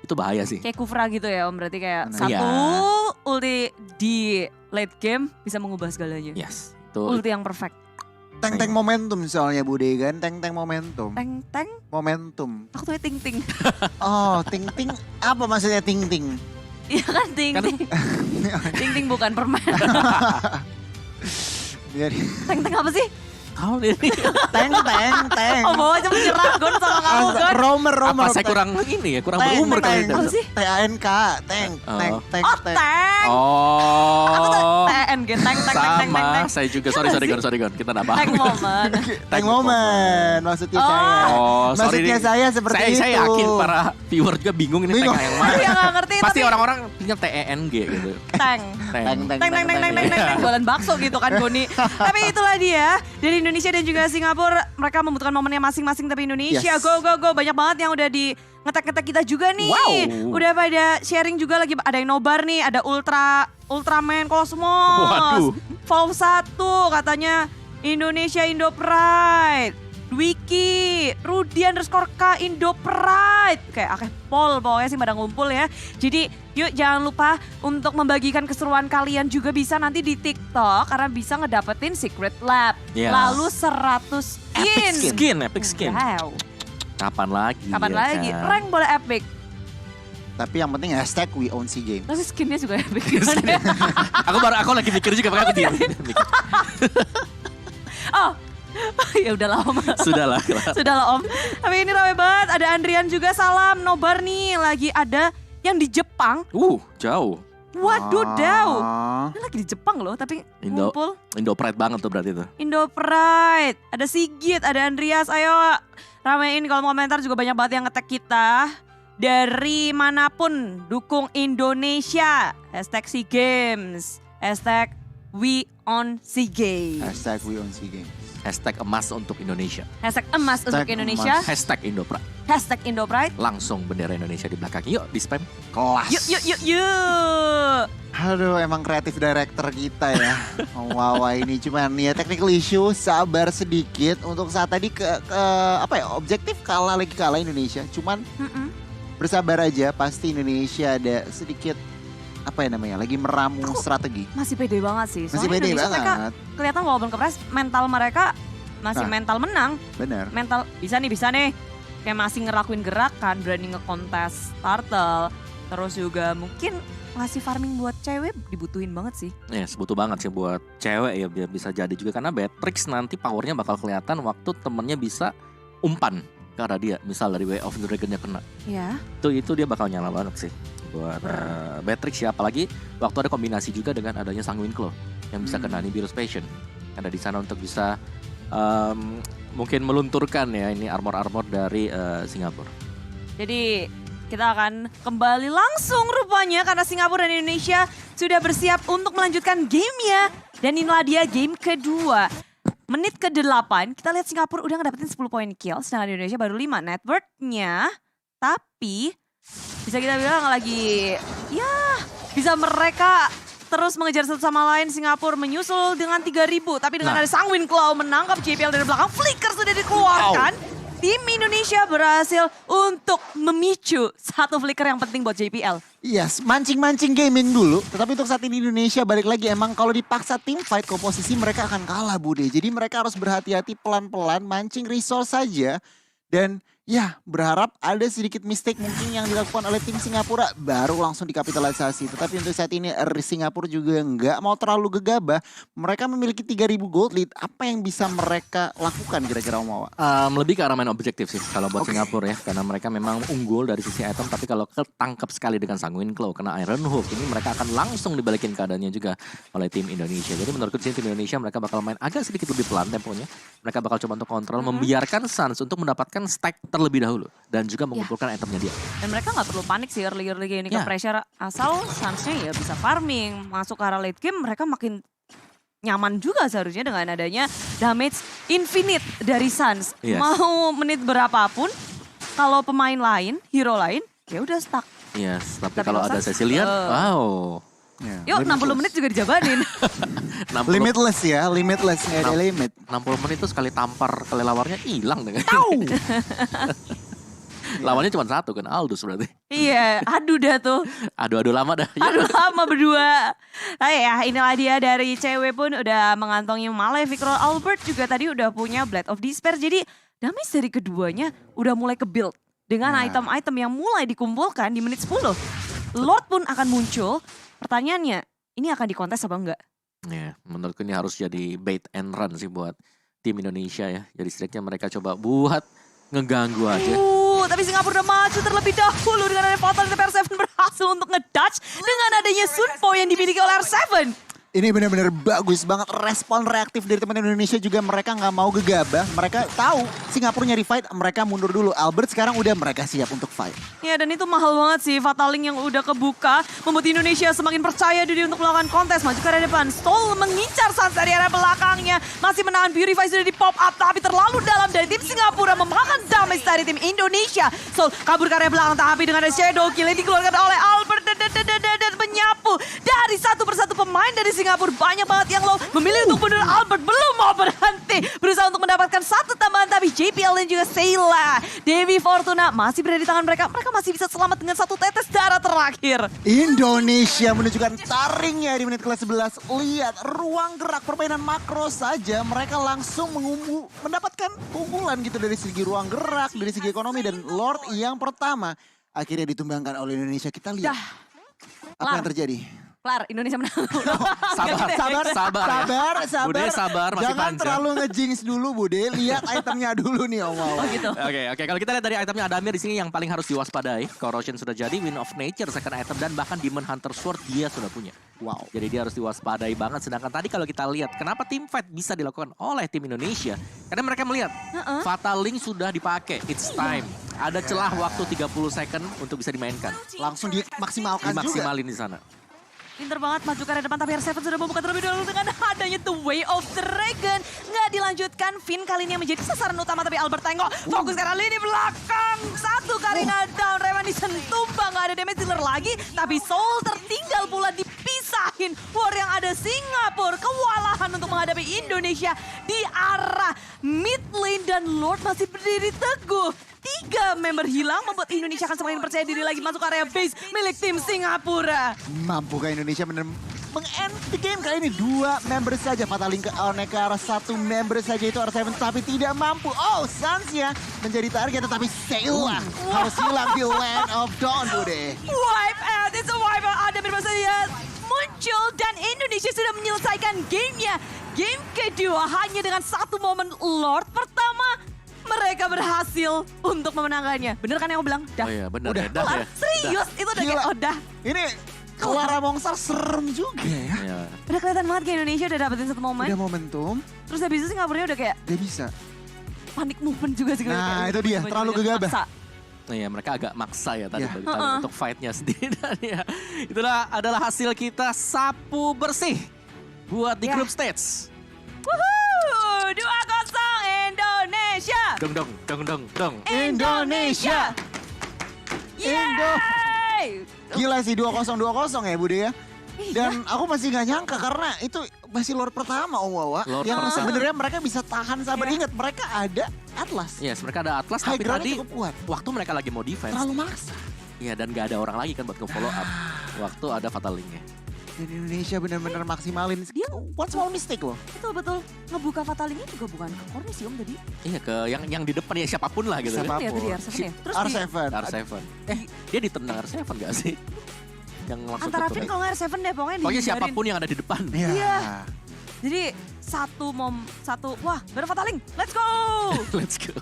S2: Itu bahaya sih.
S1: Kayak Kufra gitu ya Om, berarti kayak
S3: Benar.
S1: satu
S2: Iya.
S1: ulti di late game bisa mengubah segalanya.
S2: Yes. Itu
S1: Ulti yang perfect.
S3: Tank-tank momentum soalnya Bude kan. Tank-tank momentum.
S1: Tank.
S3: Momentum.
S1: Aku tuh ting-ting.
S3: Oh, ting-ting. Apa maksudnya ting-ting?
S1: Iya kan ting-ting. Ting-ting bukan permen.
S3: Jadi
S1: Tank apa sih?
S2: Kau ini
S3: tank.
S1: Oh bawa aja menyerah Gon sama kamu Gon.
S3: Romer.
S2: apa saya kurang ini ya, kurang berumur kali
S3: tank.
S1: Apa sih?
S3: TANK, tank.
S1: Oh tank.
S2: Oh.
S1: Aku tuh kayak tank.
S2: Sama, saya juga. Sorry Gon. Kita enggak paham.
S1: Tank moment.
S3: Tank moment maksudnya saya.
S2: Oh, sorry
S3: Maksudnya
S2: nih.
S3: saya seperti itu.
S2: Saya yakin para viewer juga bingung ini
S3: Bingung.
S2: tank yang mana.
S1: Iya nggak ngerti
S2: Pasti
S1: tapi
S2: orang-orang punya TENG gitu.
S1: tank. Teng jualan bakso gitu kan Goni. Tapi itulah dia dari Indonesia dan juga Singapura, mereka membutuhkan momennya masing-masing, tapi Indonesia
S3: Yes.
S1: go banyak banget yang udah di ngetek kita juga nih.
S2: Wow.
S1: Udah pada sharing juga, lagi ada yang nobar nih, ada Ultraman Cosmos.
S2: Waduh.
S1: Valve 1 katanya Indonesia Indo Pride. Wiki, Rudi _K Indo Pride. Kayak akeh pol pokoknya sih pada ngumpul ya. Jadi yuk jangan lupa untuk membagikan keseruan kalian juga bisa nanti di TikTok, karena bisa ngedapetin Secret Lab.
S2: Iya.
S1: Lalu 100 skin.
S2: Epic skin.
S1: Wow.
S2: Kapan lagi?
S1: Kapan
S2: ya
S1: lagi?
S2: kan?
S1: Rank boleh epic.
S3: Tapi yang penting hashtag we own SEA Games.
S1: Tapi skinnya juga epic. Gimana?
S2: Aku lagi mikir juga, makanya aku diam.
S1: Oh, ya udahlah Om.
S2: Sudahlah.
S1: Sudahlah Om. Tapi ini rame banget. Ada Andrian juga, salam nobar nih. Lagi ada yang di Jepang.
S2: Jauh.
S1: Waduh, Daw.
S3: Ah.
S1: Ini lagi di Jepang loh, tapi
S2: Indo
S1: ngumpul.
S2: Indo Pride banget tuh berarti tuh.
S1: Indo Pride. Ada Sigit, ada Andreas. Ayo ramein kolom komentar, juga banyak banget yang nge-tag kita. Dari manapun dukung Indonesia. Hashtag SEA Games. Hashtag we on SEA Games.
S3: Hashtag we own SEA Games.
S2: Hashtag emas untuk Indonesia.
S1: Hashtag emas untuk
S3: Hashtag
S1: Indonesia.
S3: emas.
S2: Hashtag Indo Pride.
S1: Hashtag Indo Pride.
S2: Langsung bendera Indonesia di belakang. Yuk di spam.
S3: Kelas.
S1: Yuk.
S3: Aduh, emang kreatif director kita ya. Wow, ini cuman ya technical issue, sabar sedikit untuk saat tadi objektif kalah Indonesia. Cuman
S1: Mm-mm.
S3: bersabar aja, pasti Indonesia ada sedikit lagi meramu strategi.
S1: Masih pede banget sih.
S3: Masih
S1: Soalnya
S3: pede
S1: Indonesia mereka
S3: banget.
S1: kelihatan walaupun kepres, mental mereka masih
S3: Nah.
S1: mental menang.
S3: Bener.
S1: Mental bisa nih. Kayak masih ngelakuin gerakan, berani ngekontes turtle. Terus juga mungkin ngasih farming buat cewek dibutuhin banget sih.
S2: Yes, butuh banget sih buat cewek ya, biar bisa jadi juga, karena Beatrix nanti powernya bakal kelihatan waktu temennya bisa umpan ke arah dia. Misal dari Way of the Dragon-nya kena.
S1: Ya.
S2: Itu dia bakal nyala banget sih buat Beatrix ya, apalagi waktu ada kombinasi juga dengan adanya Sanguine Claw yang bisa kena Nibiru's Passion. Ada di sana untuk bisa mungkin melunturkan ya ini armor dari Singapura.
S1: Jadi kita akan kembali langsung rupanya, karena Singapura dan Indonesia sudah bersiap untuk melanjutkan gamenya. Dan inilah dia game kedua. Menit ke-8 kita lihat Singapura udah ngedapetin 10 poin kill, sedangkan Indonesia baru 5 net worth-nya. Tapi bisa kita bilang lagi ya bisa mereka terus mengejar satu sama lain. Singapura menyusul dengan 3.000, tapi dengan ada Sanguine Claw menangkap JPL dari belakang. Flicker sudah dikeluarkan. Tim Indonesia berhasil untuk memicu satu flicker yang penting buat JPL.
S3: Yes, mancing-mancing gaming dulu. Tetapi untuk saat ini Indonesia balik lagi, emang kalau dipaksa tim fight komposisi mereka akan kalah Bude. Jadi mereka harus berhati-hati, pelan-pelan mancing resource saja. Dan ya berharap ada sedikit mistake mungkin yang dilakukan oleh tim Singapura baru langsung dikapitalisasi. Tetapi untuk saat ini Singapura juga nggak mau terlalu gegabah. Mereka memiliki 3.000 gold lead. Apa yang bisa mereka lakukan kira-kira Om Wawa?
S2: Lebih ke arah main objektif sih kalau buat Singapura ya, karena mereka memang unggul dari sisi item, tapi kalau ketangkep sekali dengan Sanguine Claw kena Iron Hook, ini mereka akan langsung dibalikin keadaannya juga oleh tim Indonesia. Jadi menurutku di sini tim Indonesia mereka bakal main agak sedikit lebih pelan temponya. Mereka bakal coba untuk kontrol, membiarkan Suns untuk mendapatkan stack terlebih dahulu dan juga mengumpulkan itemnya dia.
S1: Dan mereka nggak perlu panik sih early ini ke
S2: Ya.
S1: pressure, asal Suns-nya ya bisa farming. Masuk ke arah late game mereka makin nyaman juga seharusnya dengan adanya damage infinite dari Suns.
S2: Yes.
S1: Mau menit berapapun, kalau pemain lain, hero lain, ya udah stuck.
S2: Yes, tapi
S1: Tapi
S2: kalau
S1: kalau
S2: ada
S1: Suns,
S2: Cecilian, wow.
S1: Yuk 60 menit juga dijabanin.
S2: 60
S3: Limitless ya, limitless, nggak ada limit.
S2: 60 menit itu sekali tampar kelelawarnya hilang dengan. Lawannya cuma satu kan, Aldous berarti.
S1: Iya, aduh dah tuh.
S2: Aduh lama dah.
S1: Aduh lama berdua. Nah ya inilah dia, dari cewek pun udah mengantongi Malefic Roll. Albert juga tadi udah punya Blade of Despair. Jadi damage dari keduanya udah mulai ke build. Dengan item-item yang mulai dikumpulkan di menit 10. Lord pun akan muncul. Pertanyaannya, ini akan dikontes apa enggak?
S2: Ya, menurutku ini harus jadi bait and run sih buat tim Indonesia ya. Jadi setidaknya mereka coba buat ngeganggu aja.
S1: Tapi Singapura udah maju terlebih dahulu dengan ada Fatal, tapi R7 berhasil untuk ngedodge dengan adanya Sunpo yang dimiliki oleh R7.
S3: Ini benar-benar bagus banget respon reaktif dari teman Indonesia juga, mereka nggak mau gegabah. Mereka tahu Singapura nyari fight, mereka mundur dulu. Albert sekarang udah mereka siap untuk fight.
S1: Ya dan itu mahal banget sih, Fataling yang udah kebuka membuat Indonesia semakin percaya diri untuk melakukan kontes. Maju ke arah depan, Stol mengincar Sans dari arah belakangnya. Masih menahan Purify, sudah di pop up tapi terlalu dalam dari tim Singapura memakan damage dari tim Indonesia. Stol kabur ke arah belakang tapi dengan ada Shadow Kill yang dikeluarkan oleh Albert dan menyapu dari satu persatu pemain dari Singapura. Banyak banget yang low, memilih untuk bunuh Albert, belum mau berhenti. Berusaha untuk mendapatkan satu tambahan tapi JPL dan juga Sheila. Dewi Fortuna masih berada di tangan mereka. Mereka masih bisa selamat dengan satu tetes darah terakhir.
S3: Indonesia menunjukkan taringnya di menit ke-11. Lihat ruang gerak permainan makro saja, mereka langsung mendapatkan keunggulan gitu dari segi ruang gerak, dari segi ekonomi, dan Lord yang pertama akhirnya ditumbangkan oleh Indonesia. Kita lihat apa yang terjadi.
S1: Kelar, Indonesia menang.
S2: Sabar. Bude sabar, masih
S3: Jangan
S2: panjang.
S3: terlalu ngejinx dulu, Bude. Lihat itemnya dulu nih, Om Wawa.
S1: Oh gitu.
S2: Oke. Kalau kita lihat dari itemnya Adamir di sini yang paling harus diwaspadai. Corrosion sudah jadi, Wind of Nature second item, dan bahkan Demon Hunter Sword dia sudah punya.
S3: Wow.
S2: Jadi dia harus diwaspadai banget. Sedangkan tadi kalau kita lihat kenapa team fight bisa dilakukan oleh tim Indonesia, karena mereka melihat Fatal Link sudah dipakai. It's time. Ada celah waktu 30 second untuk bisa dimainkan.
S3: Langsung dimaksimalkan juga.
S2: Dimaksimalin di sana.
S1: Pinter banget maju ke arah depan tapi R7 sudah membuka terlebih dahulu dengan adanya The Way of Dragon. Nggak dilanjutkan, Finn kali ini yang menjadi sasaran utama tapi Albert tengok. Fokus ke arah lini belakang. Satu Karina down, Revanison tumbang. Nggak ada damage dealer lagi tapi Soul tertinggal pula dipisahin. War yang ada Singapura kewalahan untuk menghadapi Indonesia di arah mid lane dan Lord masih berdiri teguh. 3 member hilang membuat Indonesia akan semakin percaya diri lagi masuk area base milik tim Singapura.
S3: Mampukah Indonesia benar meng-end the game kali ini? 2 member saja, Fataling ke ke arah 1 member saja itu R7 tapi tidak mampu. Oh, Sans ya menjadi target tetapi Sheila harus hilang di Land of Dawn, Bude.
S1: Wipe out, it's a wipe out. Ada bermaksudnya muncul dan Indonesia sudah menyelesaikan gamenya. Game kedua hanya dengan satu momen Lord pertama. Mereka berhasil untuk memenangkannya. Bener kan yang aku bilang? Dah.
S2: Oh iya benar
S3: Udah.
S2: ya. Dah
S1: Kelar.
S2: ya.
S1: Serius, itu udah
S3: Gila.
S1: kayak, oh dah.
S3: Ini Clara Mongsar serem juga ya.
S2: Iya.
S1: Udah kelihatan banget kayak Indonesia udah dapetin satu momen.
S3: Udah momentum,
S1: Terus habis itu Singapura udah kayak
S3: dia bisa.
S1: panik movement juga sih.
S3: Nah, itu dia, terlalu gegabah.
S1: Maksa.
S2: Nah, ya, mereka agak maksa ya tadi,
S3: Ya.
S2: tadi untuk fight-nya sendiri. Dan ya, itulah adalah hasil kita sapu bersih buat di
S1: Ya.
S2: group stage.
S1: Wuhuu, 2-0 Indonesia.
S2: Dong.
S3: Indonesia.
S1: Yeay.
S3: Gila sih 2-0 ya, Bude ya. Dan aku masih gak nyangka karena itu masih Lord pertama, Om Wawa.
S2: Lord
S3: yang
S2: pertama.
S3: sebenarnya mereka bisa tahan sabar.
S1: Iya.
S3: Ingat, mereka ada Atlas.
S2: Yes, mereka ada Atlas
S3: High
S2: tapi
S3: ground
S2: tadi
S3: cukup kuat.
S2: waktu mereka lagi mau defense.
S3: Terlalu maksa.
S2: Iya, dan gak ada orang lagi kan buat nge-follow up. Waktu ada Fatal Link-nya.
S3: Dan Indonesia benar-benar maksimalin.
S1: Dia-
S3: One small mistake loh.
S1: Betul. Ngebuka Fatalingnya juga bukan ke corner sih Om tadi.
S2: Iya, ke yang di depan ya siapapun lah gitu.
S3: Siapa?
S2: Kan.
S1: Ya tadi R7 ya. Terus di
S3: R7.
S2: R7. Dia ditendang R7 gak sih? Yang langsung
S1: antara
S2: ke
S1: Finn
S2: turret.
S1: kalau nggak R7 deh pokoknya
S2: Pokoknya
S1: dihindarin.
S2: siapapun yang ada di depan.
S1: Iya. Jadi wah baru Fataling, let's go.
S2: Let's go.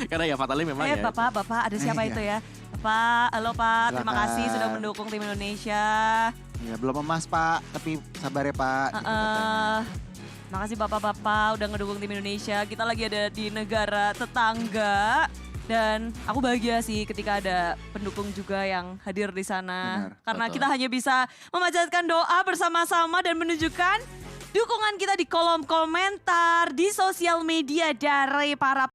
S2: Karena ya Fatal Link memang ya.
S1: Bapak, ada siapa
S3: Iya.
S1: itu ya? Bapak, halo Pak, terima
S3: Silakan.
S1: kasih sudah mendukung tim Indonesia.
S3: Ya, belum emas, Pak. Tapi sabar ya, Pak.
S1: Makasih bapak-bapak udah ngedukung tim Indonesia. Kita lagi ada di negara tetangga. Dan aku bahagia sih ketika ada pendukung juga yang hadir di sana.
S3: Benar,
S1: Karena
S2: betul.
S1: kita hanya bisa memanjatkan doa bersama-sama dan menunjukkan dukungan kita di kolom komentar, di sosial media dari para